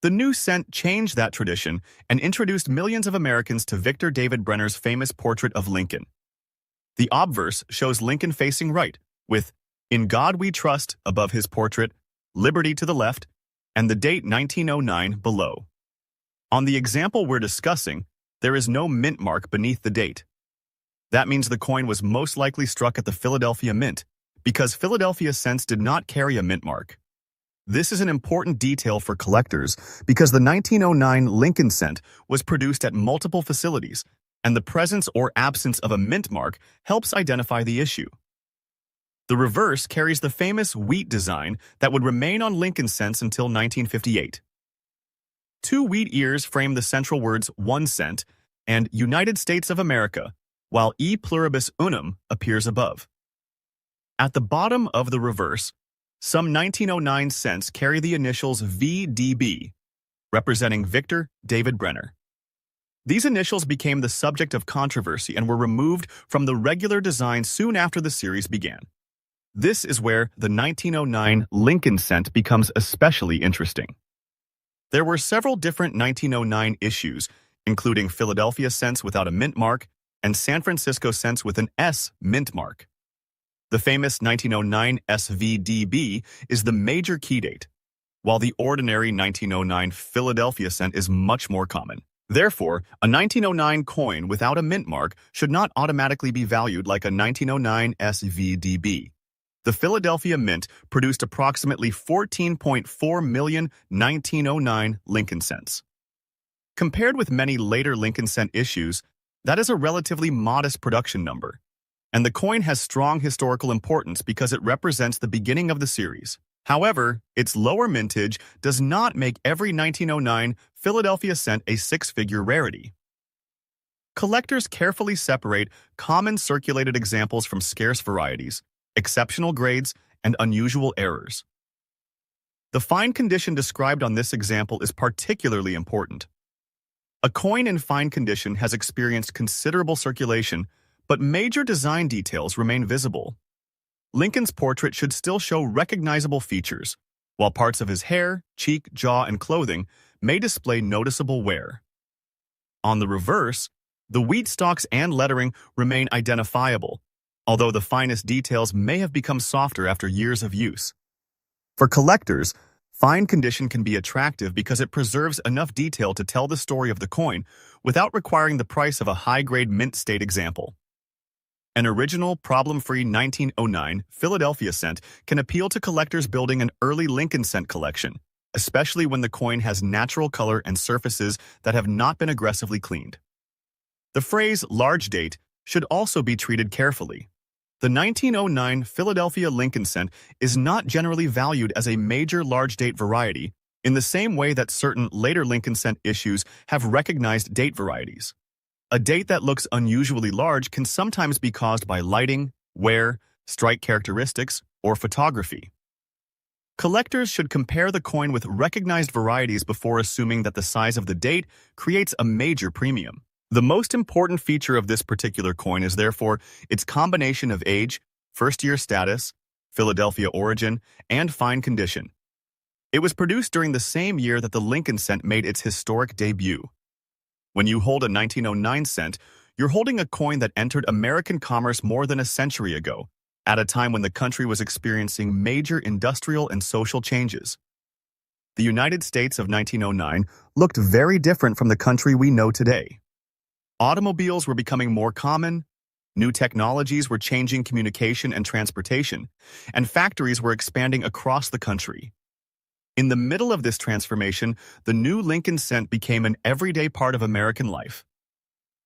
The new cent changed that tradition and introduced millions of Americans to Victor David Brenner's famous portrait of Lincoln. The obverse shows Lincoln facing right, with "In God We Trust" above his portrait, Liberty to the left, and the date 1909 below. On the example we're discussing, there is no mint mark beneath the date. That means the coin was most likely struck at the Philadelphia Mint, because Philadelphia cents did not carry a mint mark. This is an important detail for collectors because the 1909 Lincoln cent was produced at multiple facilities, and the presence or absence of a mint mark helps identify the issue. The reverse carries the famous wheat design that would remain on Lincoln cents until 1958. Two wheat ears frame the central words 1 cent and United States of America, while E pluribus unum appears above. At the bottom of the reverse, some 1909 cents carry the initials VDB, representing Victor David Brenner. These initials became the subject of controversy and were removed from the regular design soon after the series began. This is where the 1909 Lincoln cent becomes especially interesting. There were several different 1909 issues, including Philadelphia cents without a mint mark and San Francisco cents with an S mint mark. The famous 1909 SVDB is the major key date, while the ordinary 1909 Philadelphia cent is much more common. Therefore, a 1909 coin without a mint mark should not automatically be valued like a 1909 SVDB. The Philadelphia Mint produced approximately 14.4 million 1909 Lincoln cents. Compared with many later Lincoln cent issues, that is a relatively modest production number, and the coin has strong historical importance because it represents the beginning of the series. However, its lower mintage does not make every 1909 Philadelphia cent a six-figure rarity. Collectors carefully separate common circulated examples from scarce varieties, exceptional grades, and unusual errors. The fine condition described on this example is particularly important. A coin in fine condition has experienced considerable circulation, but major design details remain visible. Lincoln's portrait should still show recognizable features, while parts of his hair, cheek, jaw, and clothing may display noticeable wear. On the reverse, the wheat stalks and lettering remain identifiable, although the finest details may have become softer after years of use. For collectors, fine condition can be attractive because it preserves enough detail to tell the story of the coin without requiring the price of a high-grade mint state example. An original, problem-free 1909 Philadelphia cent can appeal to collectors building an early Lincoln cent collection, especially when the coin has natural color and surfaces that have not been aggressively cleaned. The phrase "large date" should also be treated carefully. The 1909 Philadelphia Lincoln cent is not generally valued as a major large date variety in the same way that certain later Lincoln cent issues have recognized date varieties. A date that looks unusually large can sometimes be caused by lighting, wear, strike characteristics, or photography. Collectors should compare the coin with recognized varieties before assuming that the size of the date creates a major premium. The most important feature of this particular coin is therefore its combination of age, first-year status, Philadelphia origin, and fine condition. It was produced during the same year that the Lincoln cent made its historic debut. When you hold a 1909 cent, you're holding a coin that entered American commerce more than a century ago, at a time when the country was experiencing major industrial and social changes. The United States of 1909 looked very different from the country we know today. Automobiles were becoming more common, new technologies were changing communication and transportation, and factories were expanding across the country. In the middle of this transformation, the new Lincoln cent became an everyday part of American life.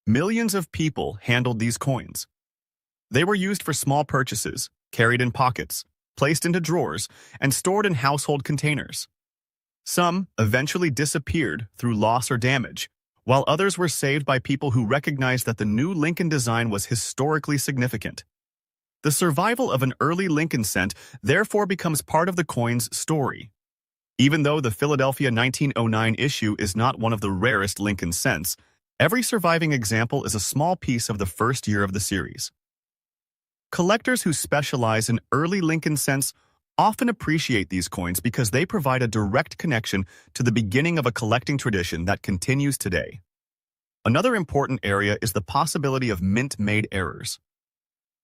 Millions of people handled these coins. They were used for small purchases, carried in pockets, placed into drawers, and stored in household containers. Some eventually disappeared through loss or damage, while others were saved by people who recognized that the new Lincoln design was historically significant. The survival of an early Lincoln cent therefore becomes part of the coin's story. Even though the Philadelphia 1909 issue is not one of the rarest Lincoln cents, every surviving example is a small piece of the first year of the series. Collectors who specialize in early Lincoln cents often appreciate these coins because they provide a direct connection to the beginning of a collecting tradition that continues today. Another important area is the possibility of mint-made errors.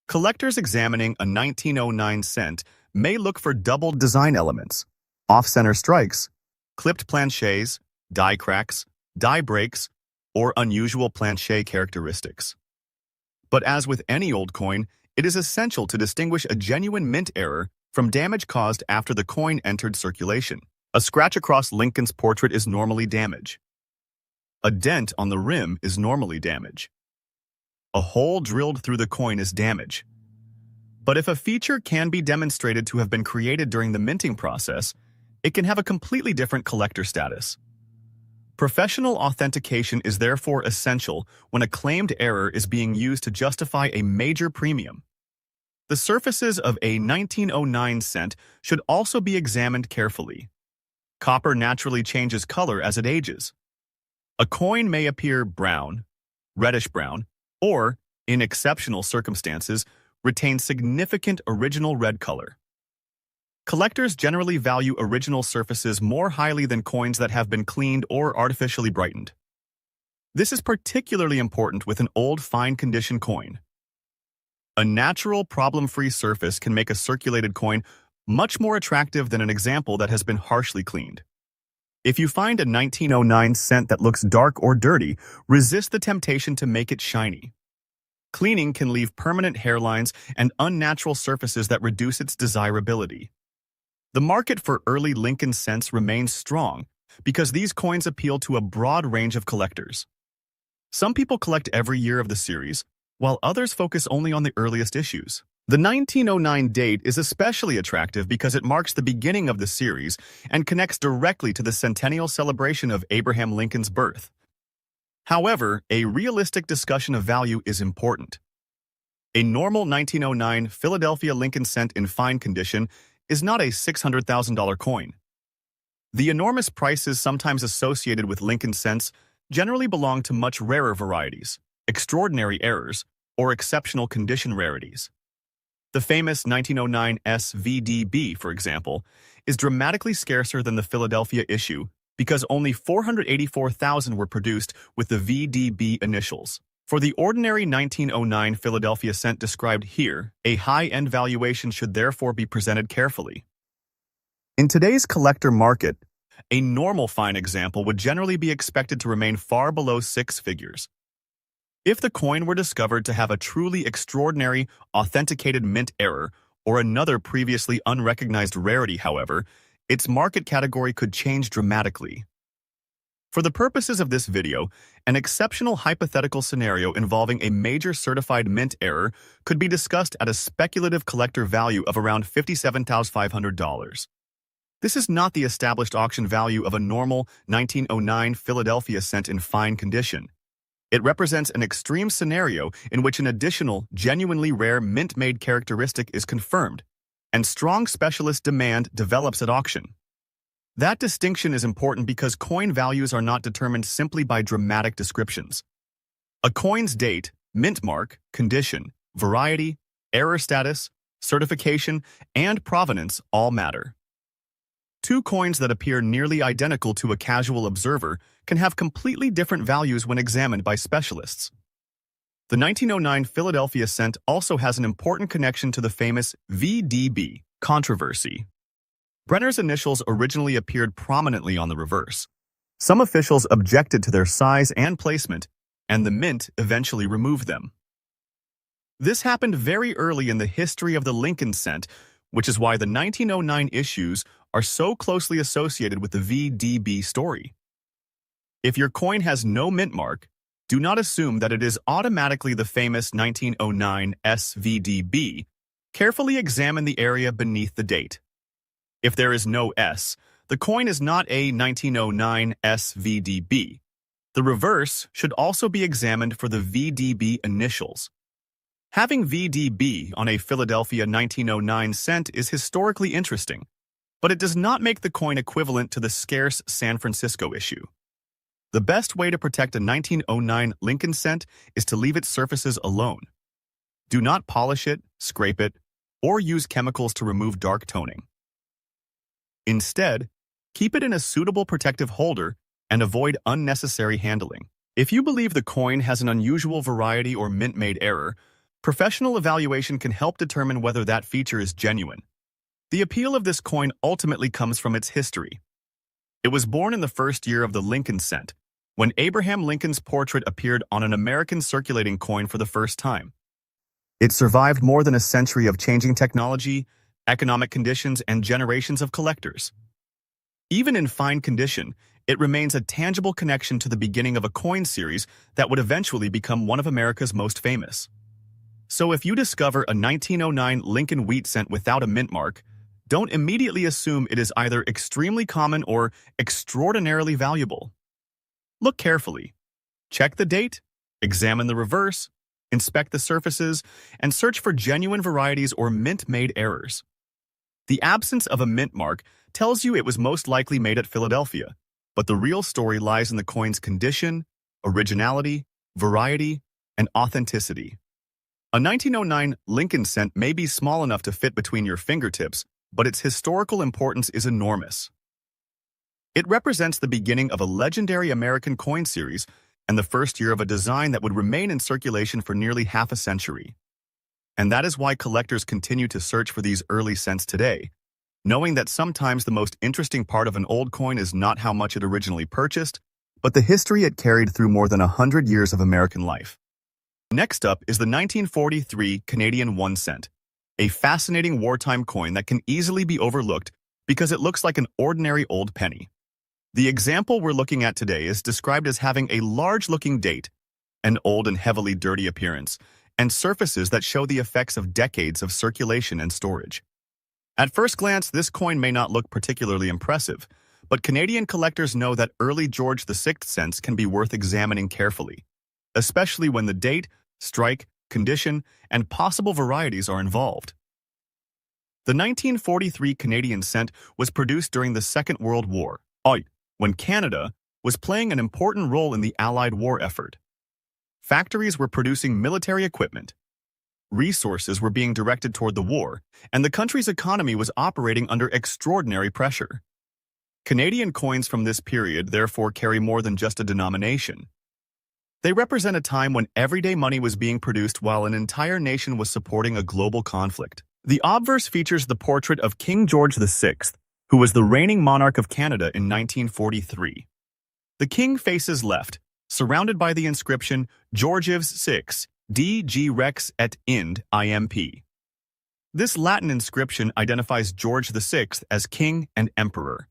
Collectors examining a 1909 cent may look for doubled design elements, off-center strikes, clipped planchets, die cracks, die breaks, or unusual planchet characteristics. But as with any old coin, it is essential to distinguish a genuine mint error from damage caused after the coin entered circulation. A scratch across Lincoln's portrait is normally damage. A dent on the rim is normally damage. A hole drilled through the coin is damage. But if a feature can be demonstrated to have been created during the minting process, it can have a completely different collector status. Professional authentication is therefore essential when a claimed error is being used to justify a major premium. The surfaces of a 1909 cent should also be examined carefully. Copper naturally changes color as it ages. A coin may appear brown, reddish-brown, or, in exceptional circumstances, retain significant original red color. Collectors generally value original surfaces more highly than coins that have been cleaned or artificially brightened. This is particularly important with an old fine-condition coin. A natural, problem-free surface can make a circulated coin much more attractive than an example that has been harshly cleaned. If you find a 1909 cent that looks dark or dirty, resist the temptation to make it shiny. Cleaning can leave permanent hairlines and unnatural surfaces that reduce its desirability. The market for early Lincoln cents remains strong because these coins appeal to a broad range of collectors. Some people collect every year of the series, while others focus only on the earliest issues. The 1909 date is especially attractive because it marks the beginning of the series and connects directly to the centennial celebration of Abraham Lincoln's birth. However, a realistic discussion of value is important. A normal 1909 Philadelphia Lincoln cent in fine condition is not a $600,000 coin. The enormous prices sometimes associated with Lincoln cents generally belong to much rarer varieties, extraordinary errors, or exceptional condition rarities. The famous 1909 SVDB, for example, is dramatically scarcer than the Philadelphia issue because only 484,000 were produced with the VDB initials. For the ordinary 1909 Philadelphia cent described here, a high-end valuation should therefore be presented carefully. In today's collector market, a normal fine example would generally be expected to remain far below six figures. If the coin were discovered to have a truly extraordinary, authenticated mint error or another previously unrecognized rarity, however, its market category could change dramatically. For the purposes of this video, an exceptional hypothetical scenario involving a major certified mint error could be discussed at a speculative collector value of around $57,500. This is not the established auction value of a normal 1909 Philadelphia cent in fine condition. It represents an extreme scenario in which an additional, genuinely rare mint-made characteristic is confirmed, and strong specialist demand develops at auction. That distinction is important because coin values are not determined simply by dramatic descriptions. A coin's date, mint mark, condition, variety, error status, certification, and provenance all matter. Two coins that appear nearly identical to a casual observer can have completely different values when examined by specialists. The 1909 Philadelphia cent also has an important connection to the famous VDB controversy. Brenner's initials originally appeared prominently on the reverse. Some officials objected to their size and placement, and the mint eventually removed them. This happened very early in the history of the Lincoln cent, which is why the 1909 issues are so closely associated with the VDB story. If your coin has no mint mark, do not assume that it is automatically the famous 1909 SVDB. Carefully examine the area beneath the date. If there is no S, the coin is not a 1909 SVDB. The reverse should also be examined for the VDB initials. Having VDB on a Philadelphia 1909 cent is historically interesting. but it does not make the coin equivalent to the scarce San Francisco issue. The best way to protect a 1909 Lincoln cent is to leave its surfaces alone. Do not polish it, scrape it, or use chemicals to remove dark toning. Instead, keep it in a suitable protective holder and avoid unnecessary handling. If you believe the coin has an unusual variety or mint-made error, professional evaluation can help determine whether that feature is genuine. The appeal of this coin ultimately comes from its history. It was born in the first year of the Lincoln cent, when Abraham Lincoln's portrait appeared on an American circulating coin for the first time. It survived more than a century of changing technology, economic conditions, and generations of collectors. Even in fine condition, it remains a tangible connection to the beginning of a coin series that would eventually become one of America's most famous. So if you discover a 1909 Lincoln Wheat cent without a mint mark, don't immediately assume it is either extremely common or extraordinarily valuable. Look carefully. Check the date, examine the reverse, inspect the surfaces, and search for genuine varieties or mint-made errors. The absence of a mint mark tells you it was most likely made at Philadelphia, but the real story lies in the coin's condition, originality, variety, and authenticity. A 1909 Lincoln cent may be small enough to fit between your fingertips, but its historical importance is enormous. It represents the beginning of a legendary American coin series and the first year of a design that would remain in circulation for nearly half a century. And that is why collectors continue to search for these early cents today, knowing that sometimes the most interesting part of an old coin is not how much it originally purchased, but the history it carried through more than 100 years of American life. Next up is the 1943 Canadian 1 cent, a fascinating wartime coin that can easily be overlooked because it looks like an ordinary old penny. The example we're looking at today is described as having a large-looking date, an old and heavily dirty appearance, and surfaces that show the effects of decades of circulation and storage. At first glance, this coin may not look particularly impressive, but Canadian collectors know that early George VI cents can be worth examining carefully, especially when the date, strike, condition, and possible varieties are involved. The 1943 Canadian cent was produced during the Second World War, when Canada was playing an important role in the Allied war effort. Factories were producing military equipment, resources were being directed toward the war, and the country's economy was operating under extraordinary pressure. Canadian coins from this period therefore carry more than just a denomination. They represent a time when everyday money was being produced while an entire nation was supporting a global conflict. The obverse features the portrait of King George VI, who was the reigning monarch of Canada in 1943. The king faces left, surrounded by the inscription Georgives VI, DG Rex et Ind Imp. This Latin inscription identifies George VI as king and emperor.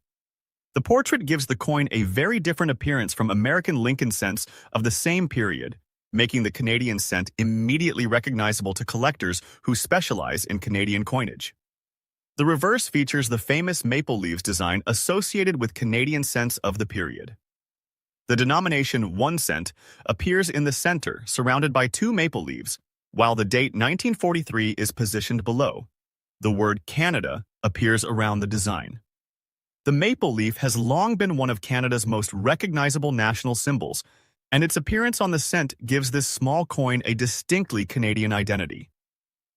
The portrait gives the coin a very different appearance from American Lincoln cents of the same period, making the Canadian cent immediately recognizable to collectors who specialize in Canadian coinage. The reverse features the famous maple leaves design associated with Canadian cents of the period. The denomination 1 cent appears in the center, surrounded by 2 maple leaves, while the date 1943 is positioned below. The word Canada appears around the design. The maple leaf has long been one of Canada's most recognizable national symbols, and its appearance on the cent gives this small coin a distinctly Canadian identity.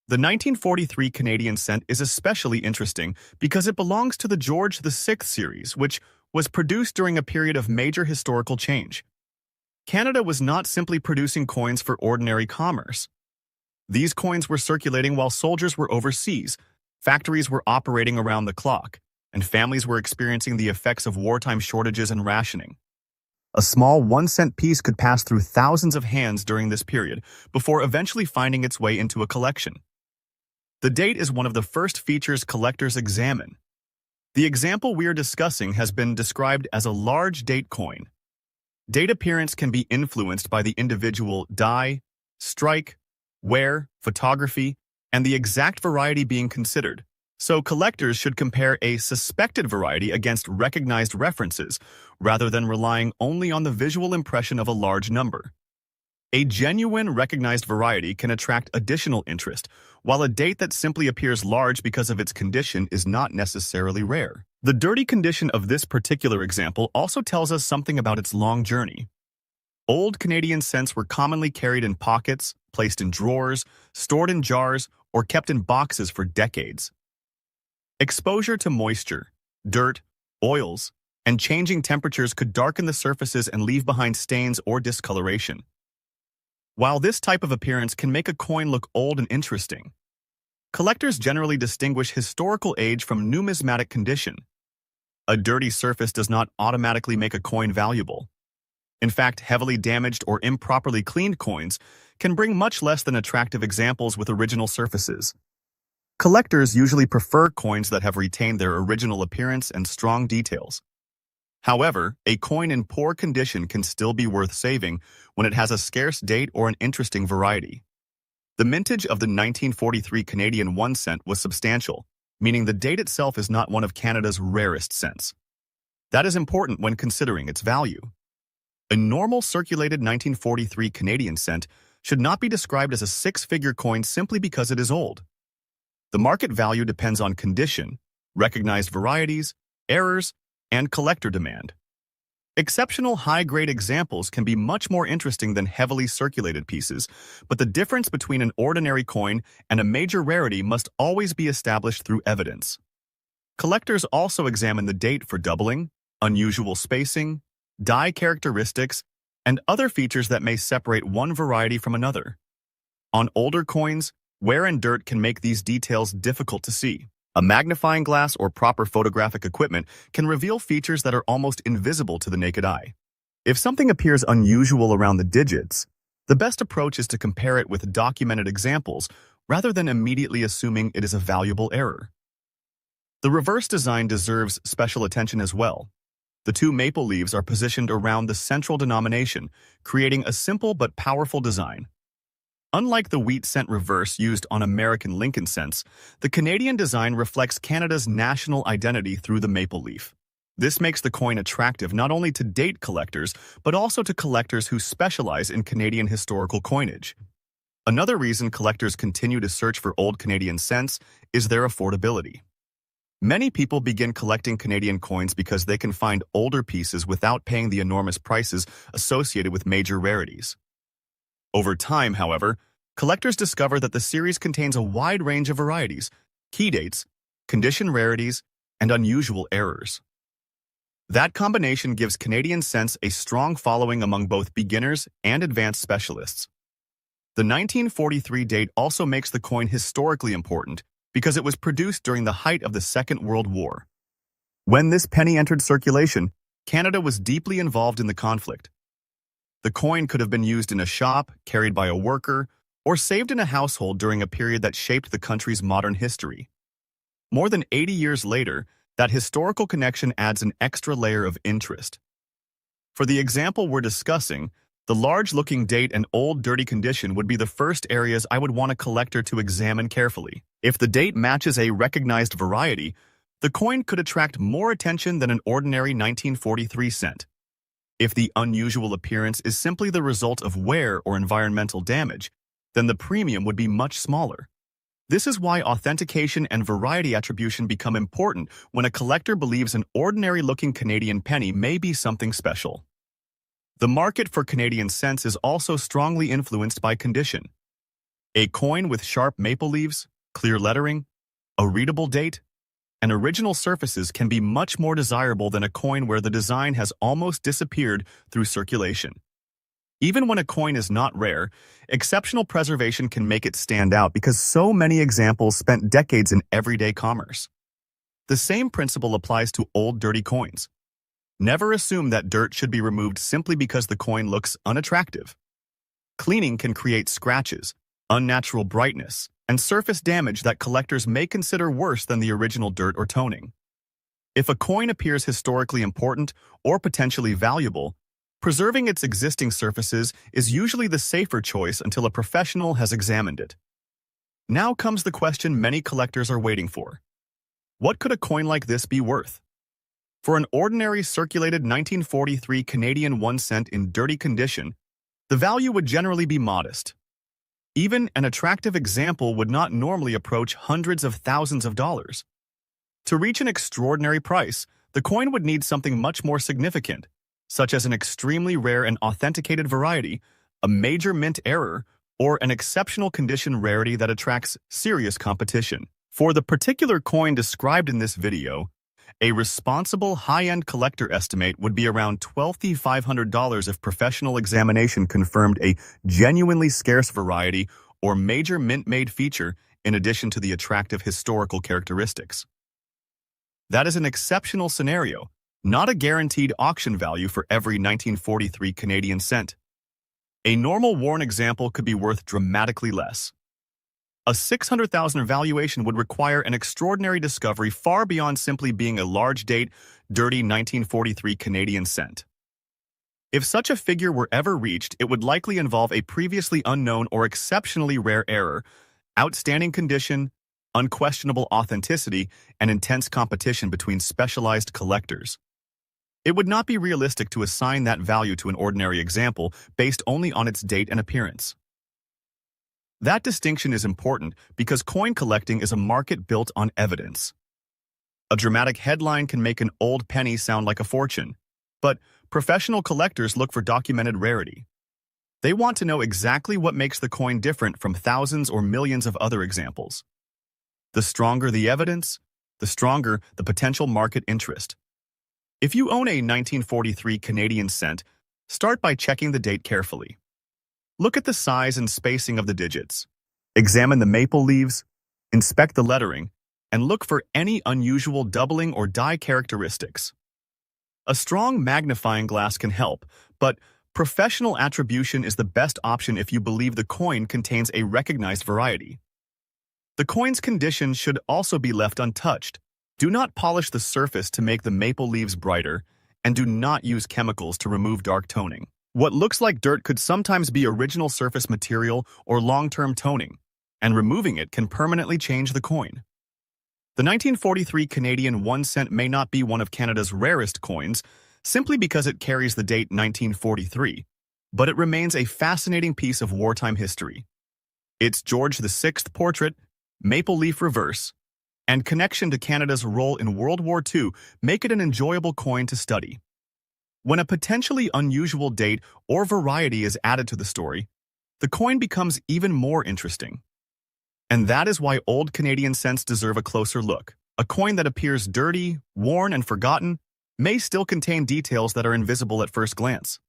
The 1943 Canadian cent is especially interesting because it belongs to the George VI series, which was produced during a period of major historical change. Canada was not simply producing coins for ordinary commerce. These coins were circulating while soldiers were overseas, factories were operating around the clock, and families were experiencing the effects of wartime shortages and rationing. A small 1 cent piece could pass through thousands of hands during this period before eventually finding its way into a collection. The date is one of the first features collectors examine. The example we're discussing has been described as a large date coin. Date appearance can be influenced by the individual die, strike, wear, photography, and the exact variety being considered. So collectors should compare a suspected variety against recognized references, rather than relying only on the visual impression of a large number. A genuine, recognized variety can attract additional interest, while a date that simply appears large because of its condition is not necessarily rare. The dirty condition of this particular example also tells us something about its long journey. Old Canadian cents were commonly carried in pockets, placed in drawers, stored in jars, or kept in boxes for decades. Exposure to moisture, dirt, oils, and changing temperatures could darken the surfaces and leave behind stains or discoloration. While this type of appearance can make a coin look old and interesting, collectors generally distinguish historical age from numismatic condition. A dirty surface does not automatically make a coin valuable. In fact, heavily damaged or improperly cleaned coins can bring much less than attractive examples with original surfaces. Collectors usually prefer coins that have retained their original appearance and strong details. However, a coin in poor condition can still be worth saving when it has a scarce date or an interesting variety. The mintage of the 1943 Canadian 1 cent was substantial, meaning the date itself is not one of Canada's rarest cents. That is important when considering its value. A normal circulated 1943 Canadian cent should not be described as a six-figure coin simply because it is old. The market value depends on condition, recognized varieties, errors, and collector demand. Exceptional high-grade examples can be much more interesting than heavily circulated pieces, but the difference between an ordinary coin and a major rarity must always be established through evidence. Collectors also examine the date for doubling, unusual spacing, die characteristics, and other features that may separate one variety from another. On older coins, wear and dirt can make these details difficult to see. A magnifying glass or proper photographic equipment can reveal features that are almost invisible to the naked eye. If something appears unusual around the digits, the best approach is to compare it with documented examples rather than immediately assuming it is a valuable error. The reverse design deserves special attention as well. The two maple leaves are positioned around the central denomination, creating a simple but powerful design. Unlike the wheat cent reverse used on American Lincoln cents, the Canadian design reflects Canada's national identity through the maple leaf. This makes the coin attractive not only to date collectors, but also to collectors who specialize in Canadian historical coinage. Another reason collectors continue to search for old Canadian cents is their affordability. Many people begin collecting Canadian coins because they can find older pieces without paying the enormous prices associated with major rarities. Over time, however, collectors discover that the series contains a wide range of varieties, key dates, condition rarities, and unusual errors. That combination gives Canadian cents a strong following among both beginners and advanced specialists. The 1943 date also makes the coin historically important because it was produced during the height of the Second World War. When this penny entered circulation, Canada was deeply involved in the conflict. The coin could have been used in a shop, carried by a worker, or saved in a household during a period that shaped the country's modern history. More than 80 years later, that historical connection adds an extra layer of interest. For the example we're discussing, the large-looking date and old dirty condition would be the first areas I would want a collector to examine carefully. If the date matches a recognized variety, the coin could attract more attention than an ordinary 1943 cent. If the unusual appearance is simply the result of wear or environmental damage, then the premium would be much smaller. This is why authentication and variety attribution become important when a collector believes an ordinary-looking Canadian penny may be something special. The market for Canadian cents is also strongly influenced by condition. A coin with sharp maple leaves, clear lettering, a readable date, and original surfaces can be much more desirable than a coin where the design has almost disappeared through circulation. Even when a coin is not rare, exceptional preservation can make it stand out because so many examples spent decades in everyday commerce. The same principle applies to old dirty coins. Never assume that dirt should be removed simply because the coin looks unattractive. Cleaning can create scratches, unnatural brightness, and surface damage that collectors may consider worse than the original dirt or toning. If a coin appears historically important or potentially valuable, preserving its existing surfaces is usually the safer choice until a professional has examined it. Now comes the question many collectors are waiting for. What could a coin like this be worth? For an ordinary circulated 1943 Canadian 1 cent in dirty condition, the value would generally be modest. Even an attractive example would not normally approach hundreds of thousands of dollars. To reach an extraordinary price, the coin would need something much more significant, such as an extremely rare and authenticated variety, a major mint error, or an exceptional condition rarity that attracts serious competition. For the particular coin described in this video, a responsible high-end collector estimate would be around $12,500 if professional examination confirmed a genuinely scarce variety or major mint-made feature in addition to the attractive historical characteristics. That is an exceptional scenario, not a guaranteed auction value for every 1943 Canadian cent. A normal worn example could be worth dramatically less. A $600,000 valuation would require an extraordinary discovery far beyond simply being a large-date, dirty 1943 Canadian cent. If such a figure were ever reached, it would likely involve a previously unknown or exceptionally rare error, outstanding condition, unquestionable authenticity, and intense competition between specialized collectors. It would not be realistic to assign that value to an ordinary example based only on its date and appearance. That distinction is important because coin collecting is a market built on evidence. A dramatic headline can make an old penny sound like a fortune, but professional collectors look for documented rarity. They want to know exactly what makes the coin different from thousands or millions of other examples. The stronger the evidence, the stronger the potential market interest. If you own a 1943 Canadian cent, start by checking the date carefully. Look at the size and spacing of the digits. Examine the maple leaves, inspect the lettering, and look for any unusual doubling or die characteristics. A strong magnifying glass can help, but professional attribution is the best option if you believe the coin contains a recognized variety. The coin's condition should also be left untouched. Do not polish the surface to make the maple leaves brighter, and do not use chemicals to remove dark toning. What looks like dirt could sometimes be original surface material or long-term toning, and removing it can permanently change the coin. The 1943 Canadian 1 cent may not be one of Canada's rarest coins simply because it carries the date 1943, but it remains a fascinating piece of wartime history. Its George VI portrait, maple leaf reverse, and connection to Canada's role in World War II make it an enjoyable coin to study. When a potentially unusual date or variety is added to the story, the coin becomes even more interesting. And that is why old Canadian cents deserve a closer look. A coin that appears dirty, worn, and forgotten may still contain details that are invisible at first glance.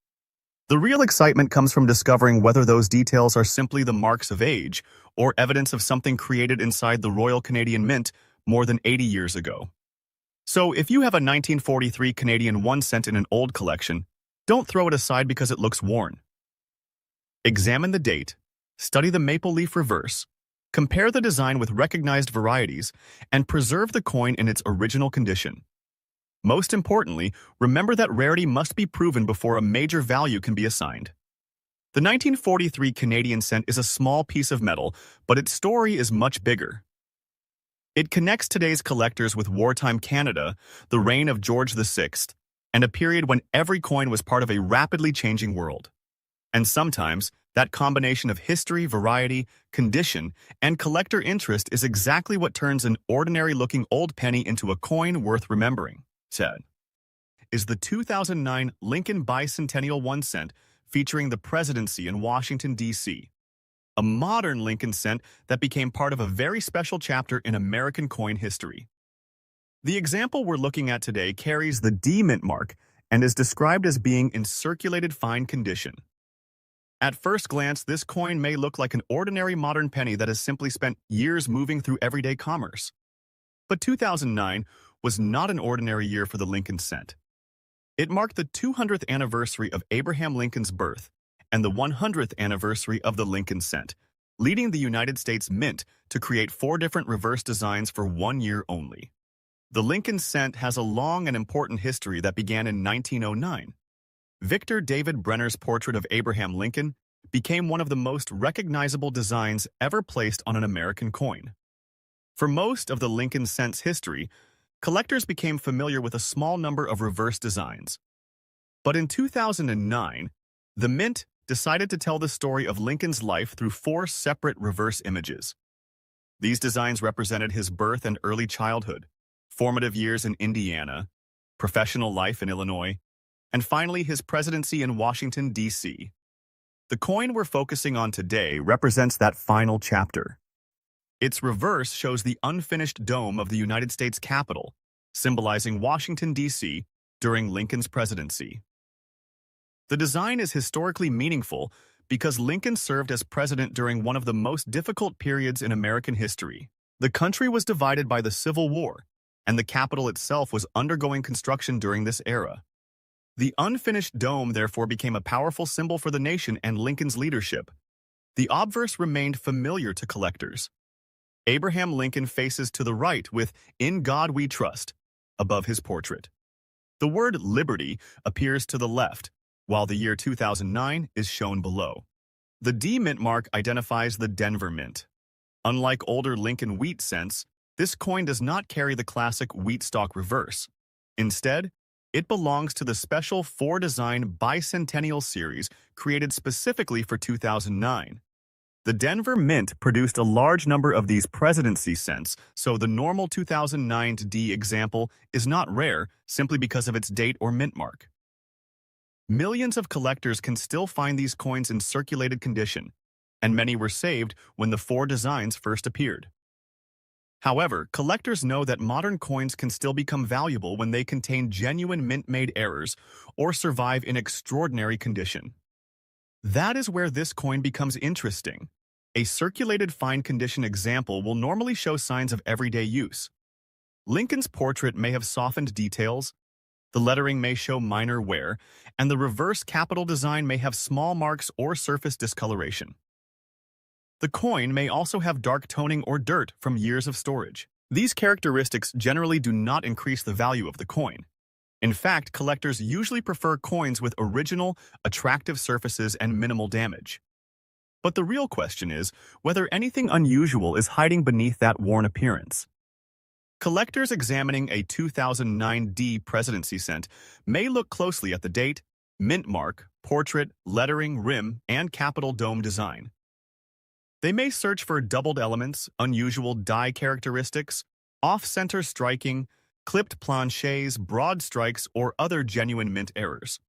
The real excitement comes from discovering whether those details are simply the marks of age or evidence of something created inside the Royal Canadian Mint more than 80 years ago. So if you have a 1943 Canadian 1 cent in an old collection, don't throw it aside because it looks worn. Examine the date, study the maple leaf reverse, compare the design with recognized varieties, and preserve the coin in its original condition. Most importantly, remember that rarity must be proven before a major value can be assigned. The 1943 Canadian cent is a small piece of metal, but its story is much bigger. It connects today's collectors with wartime Canada, the reign of George VI, and a period when every coin was part of a rapidly changing world. And sometimes, that combination of history, variety, condition, and collector interest is exactly what turns an ordinary-looking old penny into a coin worth remembering, said. Is the 2009 Lincoln Bicentennial 1 cent featuring the presidency in Washington, D.C., a modern Lincoln cent that became part of a very special chapter in American coin history. The example we're looking at today carries the D mint mark and is described as being in circulated fine condition. At first glance, this coin may look like an ordinary modern penny that has simply spent years moving through everyday commerce. But 2009 was not an ordinary year for the Lincoln cent. It marked the 200th anniversary of Abraham Lincoln's birth and the 100th anniversary of the Lincoln cent, leading the United States Mint to create 4 different reverse designs for 1 year only. The Lincoln cent has a long and important history that began in 1909. Victor David Brenner's portrait of Abraham Lincoln became one of the most recognizable designs ever placed on an American coin. For most of the Lincoln cent's history, collectors became familiar with a small number of reverse designs. But in 2009, the Mint decided to tell the story of Lincoln's life through 4 separate reverse images. These designs represented his birth and early childhood, formative years in Indiana, professional life in Illinois, and finally his presidency in Washington, D.C. The coin we're focusing on today represents that final chapter. Its reverse shows the unfinished dome of the United States Capitol, symbolizing Washington, D.C., during Lincoln's presidency. The design is historically meaningful because Lincoln served as president during one of the most difficult periods in American history. The country was divided by the Civil War, and the Capitol itself was undergoing construction during this era. The unfinished dome therefore became a powerful symbol for the nation and Lincoln's leadership. The obverse remained familiar to collectors. Abraham Lincoln faces to the right with "In God We Trust" above his portrait. The word liberty appears to the left, while the year 2009 is shown below. The D mint mark identifies the Denver Mint. Unlike older Lincoln wheat cents, this coin does not carry the classic wheat stalk reverse. Instead, it belongs to the special 4-design bicentennial series created specifically for 2009. The Denver Mint produced a large number of these presidency cents, so the normal 2009 D example is not rare simply because of its date or mint mark. Millions of collectors can still find these coins in circulated condition, and many were saved when the 4 designs first appeared. However, collectors know that modern coins can still become valuable when they contain genuine mint-made errors or survive in extraordinary condition. That is where this coin becomes interesting. A circulated fine condition example will normally show signs of everyday use. Lincoln's portrait may have softened details, the lettering may show minor wear, and the reverse Capitol design may have small marks or surface discoloration. The coin may also have dark toning or dirt from years of storage. These characteristics generally do not increase the value of the coin. In fact, collectors usually prefer coins with original, attractive surfaces and minimal damage. But the real question is whether anything unusual is hiding beneath that worn appearance. Collectors examining a 2009 D presidency cent may look closely at the date, mint mark, portrait, lettering, rim, and Capitol dome design. They may search for doubled elements, unusual die characteristics, off-center striking, clipped planchets, broad strikes, or other genuine mint errors.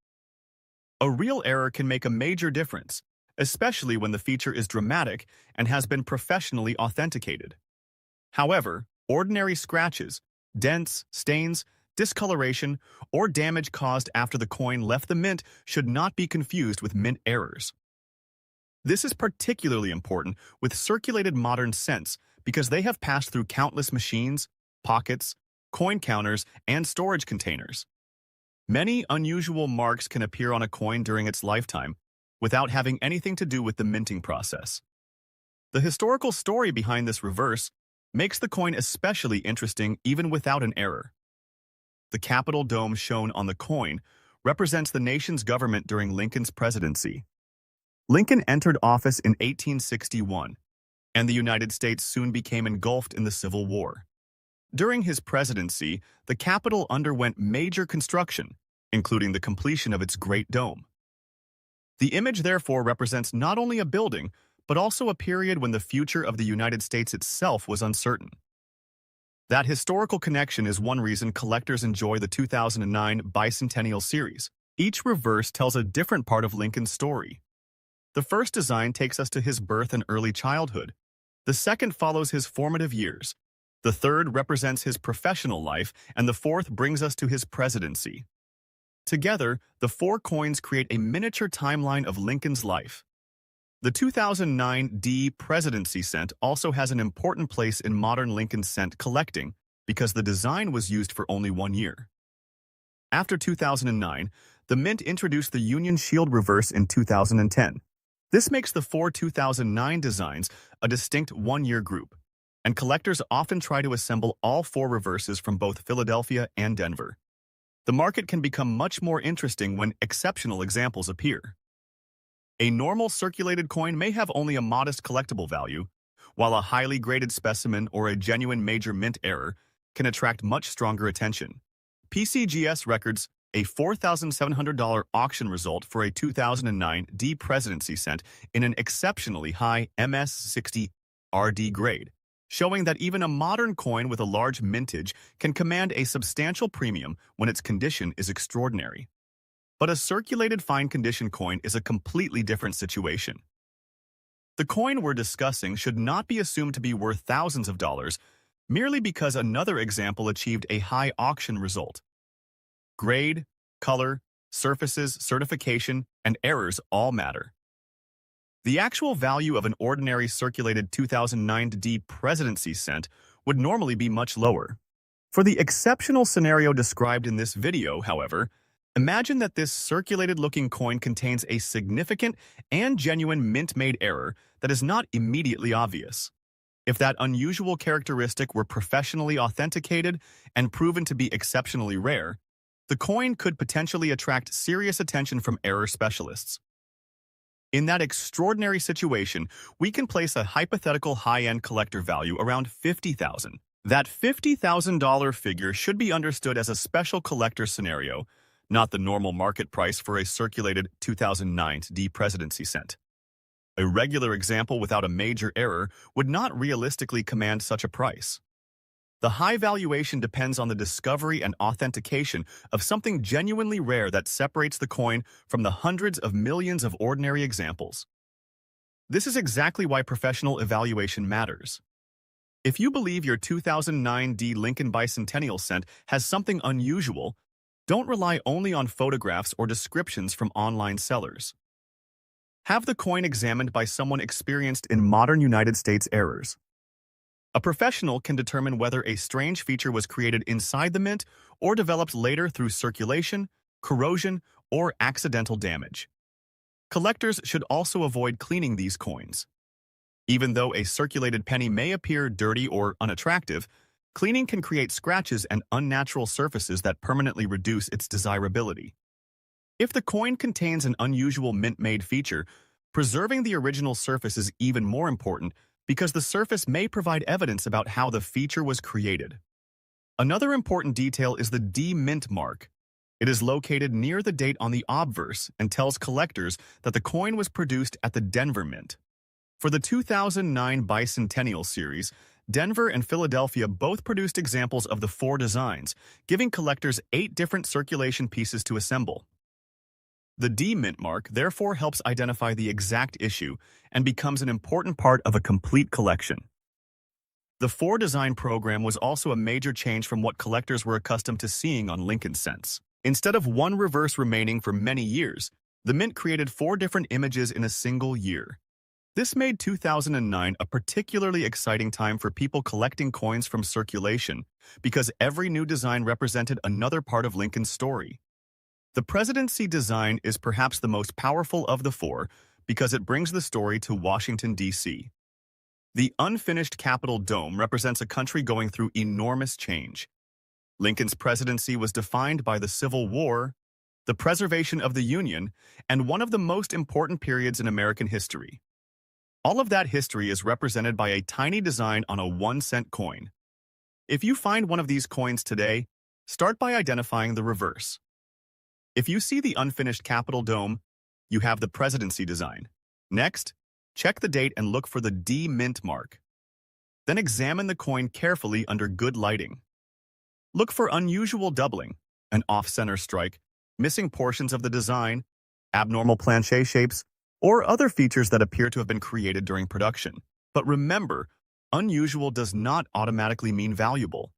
A real error can make a major difference, especially when the feature is dramatic and has been professionally authenticated. However, ordinary scratches, dents, stains, discoloration, or damage caused after the coin left the mint should not be confused with mint errors. This is particularly important with circulated modern cents because they have passed through countless machines, pockets, coin counters, and storage containers. Many unusual marks can appear on a coin during its lifetime without having anything to do with the minting process. The historical story behind this reverse makes the coin especially interesting even without an error. The Capitol dome shown on the coin represents the nation's government during Lincoln's presidency. Lincoln entered office in 1861, and the United States soon became engulfed in the Civil War. During his presidency, the Capitol underwent major construction, including the completion of its Great Dome. The image therefore represents not only a building, but also a period when the future of the United States itself was uncertain. That historical connection is one reason collectors enjoy the 2009 Bicentennial series. Each reverse tells a different part of Lincoln's story. The first design takes us to his birth and early childhood. The second follows his formative years. The third represents his professional life, and the fourth brings us to his presidency. Together, the 4 coins create a miniature timeline of Lincoln's life. The 2009 D presidency cent also has an important place in modern Lincoln cent collecting because the design was used for only 1 year. After 2009, the Mint introduced the Union Shield reverse in 2010. This makes the 4 2009 designs a distinct 1-year group, and collectors often try to assemble all 4 reverses from both Philadelphia and Denver. The market can become much more interesting when exceptional examples appear. A normal circulated coin may have only a modest collectible value, while a highly graded specimen or a genuine major mint error can attract much stronger attention. PCGS records a $4,700 auction result for a 2009 D Presidency cent in an exceptionally high MS-60 RD grade, showing that even a modern coin with a large mintage can command a substantial premium when its condition is extraordinary. But a circulated fine condition coin is a completely different situation. The coin we're discussing should not be assumed to be worth thousands of dollars merely because another example achieved a high auction result. Grade, color, surfaces, certification, and errors all matter. The actual value of an ordinary circulated 2009 D Presidency cent would normally be much lower. For the exceptional scenario described in this video, however, imagine that this circulated-looking coin contains a significant and genuine mint-made error that is not immediately obvious. If that unusual characteristic were professionally authenticated and proven to be exceptionally rare, the coin could potentially attract serious attention from error specialists. In that extraordinary situation, we can place a hypothetical high-end collector value around $50,000. That $50,000 figure should be understood as a special collector scenario, not the normal market price for a circulated 2009 D Presidency cent. A regular example without a major error would not realistically command such a price. The high valuation depends on the discovery and authentication of something genuinely rare that separates the coin from the hundreds of millions of ordinary examples. This is exactly why professional evaluation matters. If you believe your 2009 D Lincoln Bicentennial cent has something unusual, don't rely only on photographs or descriptions from online sellers. Have the coin examined by someone experienced in modern United States errors. A professional can determine whether a strange feature was created inside the mint or developed later through circulation, corrosion, or accidental damage. Collectors should also avoid cleaning these coins. Even though a circulated penny may appear dirty or unattractive, cleaning can create scratches and unnatural surfaces that permanently reduce its desirability. If the coin contains an unusual mint-made feature, preserving the original surface is even more important because the surface may provide evidence about how the feature was created. Another important detail is the D mint mark. It is located near the date on the obverse and tells collectors that the coin was produced at the Denver Mint. For the 2009 Bicentennial series, Denver and Philadelphia both produced examples of the 4 designs, giving collectors 8 different circulation pieces to assemble. The D mint mark therefore helps identify the exact issue and becomes an important part of a complete collection. The 4 design program was also a major change from what collectors were accustomed to seeing on Lincoln cents. Instead of one reverse remaining for many years, the mint created 4 different images in a single year. This made 2009 a particularly exciting time for people collecting coins from circulation because every new design represented another part of Lincoln's story. The presidency design is perhaps the most powerful of the 4 because it brings the story to Washington, D.C. The unfinished Capitol dome represents a country going through enormous change. Lincoln's presidency was defined by the Civil War, the preservation of the Union, and one of the most important periods in American history. All of that history is represented by a tiny design on a 1-cent coin. If you find one of these coins today, start by identifying the reverse. If you see the unfinished Capitol dome, you have the presidency design. Next, check the date and look for the D mint mark. Then examine the coin carefully under good lighting. Look for unusual doubling, an off-center strike, missing portions of the design, abnormal planche shapes, or other features that appear to have been created during production. But remember, unusual does not automatically mean valuable.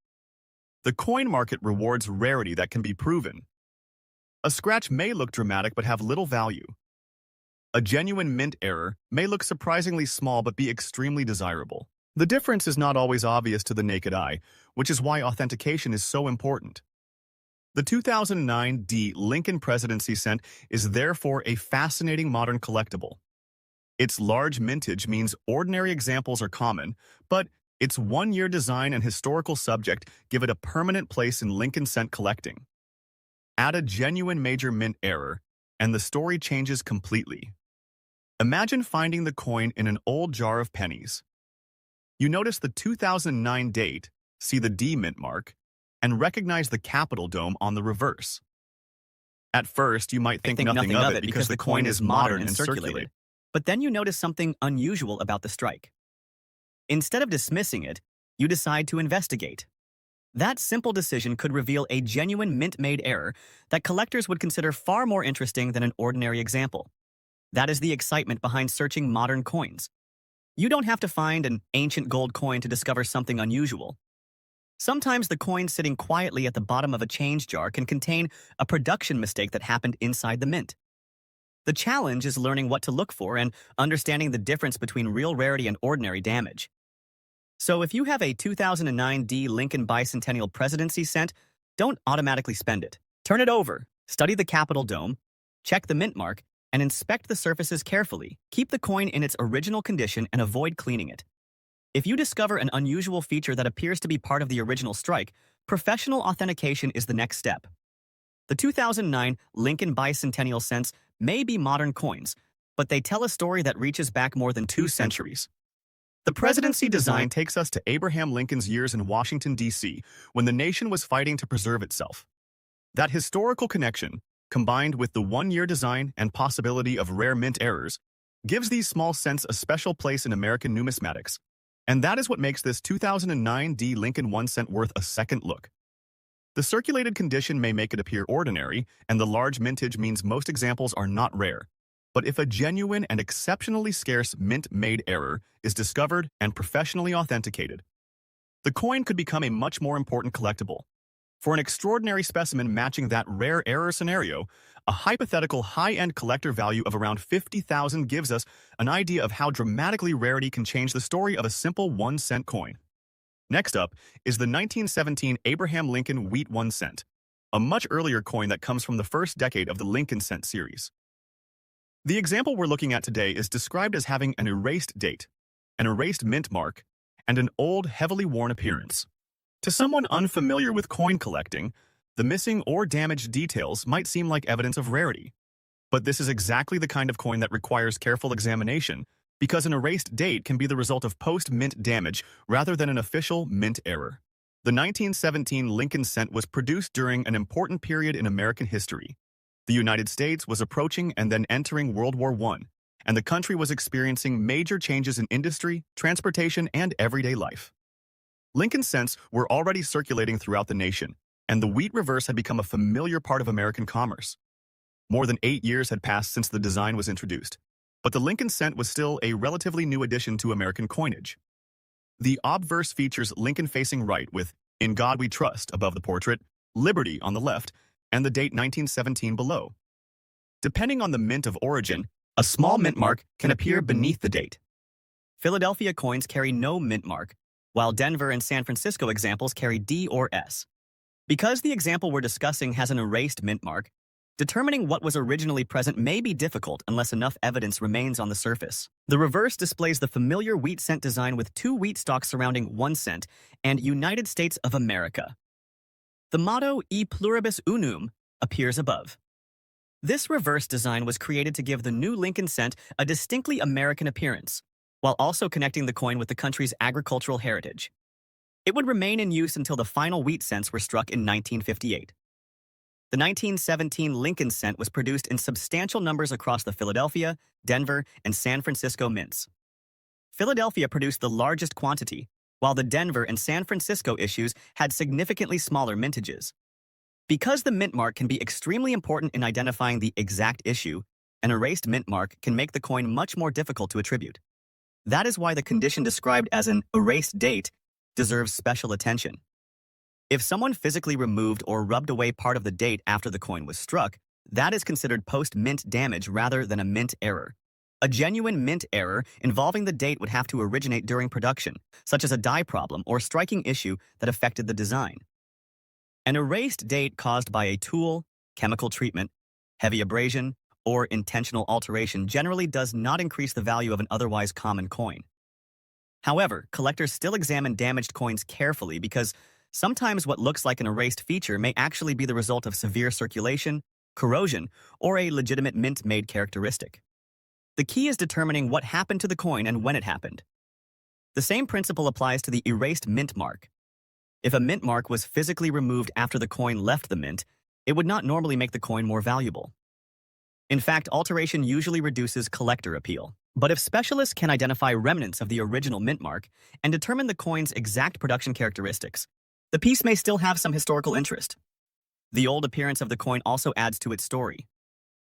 The coin market rewards rarity that can be proven. A scratch may look dramatic but have little value. A genuine mint error may look surprisingly small but be extremely desirable. The difference is not always obvious to the naked eye, which is why authentication is so important. The 2009 D Lincoln Presidency cent is therefore a fascinating modern collectible. Its large mintage means ordinary examples are common, but its one-year design and historical subject give it a permanent place in Lincoln cent collecting. Add a genuine major mint error, and the story changes completely. Imagine finding the coin in an old jar of pennies. You notice the 2009 date, see the D mint mark, and recognize the Capitol dome on the reverse. At first, you might think nothing of it because the coin is modern and circulated. But then you notice something unusual about the strike. Instead of dismissing it, you decide to investigate. That simple decision could reveal a genuine mint-made error that collectors would consider far more interesting than an ordinary example. That is the excitement behind searching modern coins. You don't have to find an ancient gold coin to discover something unusual. Sometimes the coin sitting quietly at the bottom of a change jar can contain a production mistake that happened inside the mint. The challenge is learning what to look for and understanding the difference between real rarity and ordinary damage. So if you have a 2009 Lincoln Bicentennial Presidency cent, don't automatically spend it. Turn it over, study the Capitol Dome, check the mint mark, and inspect the surfaces carefully. Keep the coin in its original condition and avoid cleaning it. If you discover an unusual feature that appears to be part of the original strike, professional authentication is the next step. The 2009 Lincoln Bicentennial cents may be modern coins, but they tell a story that reaches back more than 2 centuries. The presidency design takes us to Abraham Lincoln's years in Washington, D.C., when the nation was fighting to preserve itself. That historical connection, combined with the one-year design and possibility of rare mint errors, gives these small cents a special place in American numismatics. And that is what makes this 2009 Lincoln 1 cent worth a second look. The circulated condition may make it appear ordinary, and the large mintage means most examples are not rare. But if a genuine and exceptionally scarce mint-made error is discovered and professionally authenticated, the coin could become a much more important collectible. For an extraordinary specimen matching that rare error scenario, a hypothetical high-end collector value of around $50,000 gives us an idea of how dramatically rarity can change the story of a simple 1-cent coin. Next up is the 1917 Abraham Lincoln Wheat 1 cent, a much earlier coin that comes from the first decade of the Lincoln cent series. The example we're looking at today is described as having an erased date, an erased mint mark, and an old, heavily worn appearance. To someone unfamiliar with coin collecting, the missing or damaged details might seem like evidence of rarity. But this is exactly the kind of coin that requires careful examination, because an erased date can be the result of post-mint damage rather than an official mint error. The 1917 Lincoln cent was produced during an important period in American history. The United States was approaching and then entering World War I, and the country was experiencing major changes in industry, transportation, and everyday life. Lincoln cents were already circulating throughout the nation, and the wheat reverse had become a familiar part of American commerce. More than 8 years had passed since the design was introduced, but the Lincoln cent was still a relatively new addition to American coinage. The obverse features Lincoln facing right with "In God We Trust" above the portrait, "Liberty" on the left, and the date 1917 below. Depending on the mint of origin, a small mint mark can appear beneath the date. Philadelphia coins carry no mint mark, while Denver and San Francisco examples carry D or S. Because the example we're discussing has an erased mint mark, determining what was originally present may be difficult unless enough evidence remains on the surface. The reverse displays the familiar wheat cent design with 2 wheat stalks surrounding 1 cent and United States of America. The motto E pluribus unum appears above. This reverse design was created to give the new Lincoln cent a distinctly American appearance, while also connecting the coin with the country's agricultural heritage. It would remain in use until the final wheat cents were struck in 1958. The 1917 Lincoln cent was produced in substantial numbers across the Philadelphia, Denver, and San Francisco mints. Philadelphia produced the largest quantity, while the Denver and San Francisco issues had significantly smaller mintages. Because the mint mark can be extremely important in identifying the exact issue, an erased mint mark can make the coin much more difficult to attribute. That is why the condition described as an erased date deserves special attention. If someone physically removed or rubbed away part of the date after the coin was struck, that is considered post-mint damage rather than a mint error. A genuine mint error involving the date would have to originate during production, such as a dye problem or striking issue that affected the design. An erased date caused by a tool, chemical treatment, heavy abrasion, or intentional alteration generally does not increase the value of an otherwise common coin. However, collectors still examine damaged coins carefully because sometimes what looks like an erased feature may actually be the result of severe circulation, corrosion, or a legitimate mint-made characteristic. The key is determining what happened to the coin and when it happened. The same principle applies to the erased mint mark. If a mint mark was physically removed after the coin left the mint, it would not normally make the coin more valuable. In fact, alteration usually reduces collector appeal. But if specialists can identify remnants of the original mint mark and determine the coin's exact production characteristics, the piece may still have some historical interest. The old appearance of the coin also adds to its story.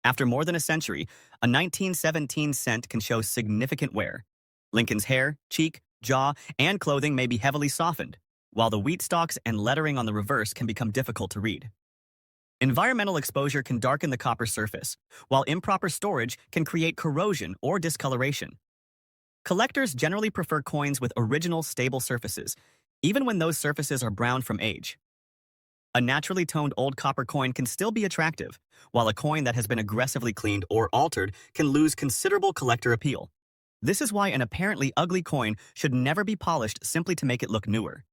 After more than a century, a 1917 cent can show significant wear. Lincoln's hair, cheek, jaw, and clothing may be heavily softened, while the wheat stalks and lettering on the reverse can become difficult to read. Environmental exposure can darken the copper surface, while improper storage can create corrosion or discoloration. Collectors generally prefer coins with original, stable surfaces, even when those surfaces are brown from age. A naturally toned old copper coin can still be attractive, while a coin that has been aggressively cleaned or altered can lose considerable collector appeal. This is why an apparently ugly coin should never be polished simply to make it look newer.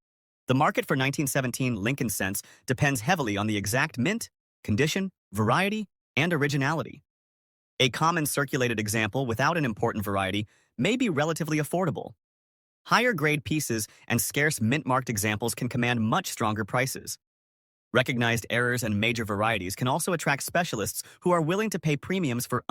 The market for 1917 Lincoln cents depends heavily on the exact mint, condition, variety, and originality. A common circulated example without an important variety may be relatively affordable. Higher-grade pieces and scarce mint-marked examples can command much stronger prices. Recognized errors and major varieties can also attract specialists who are willing to pay premiums for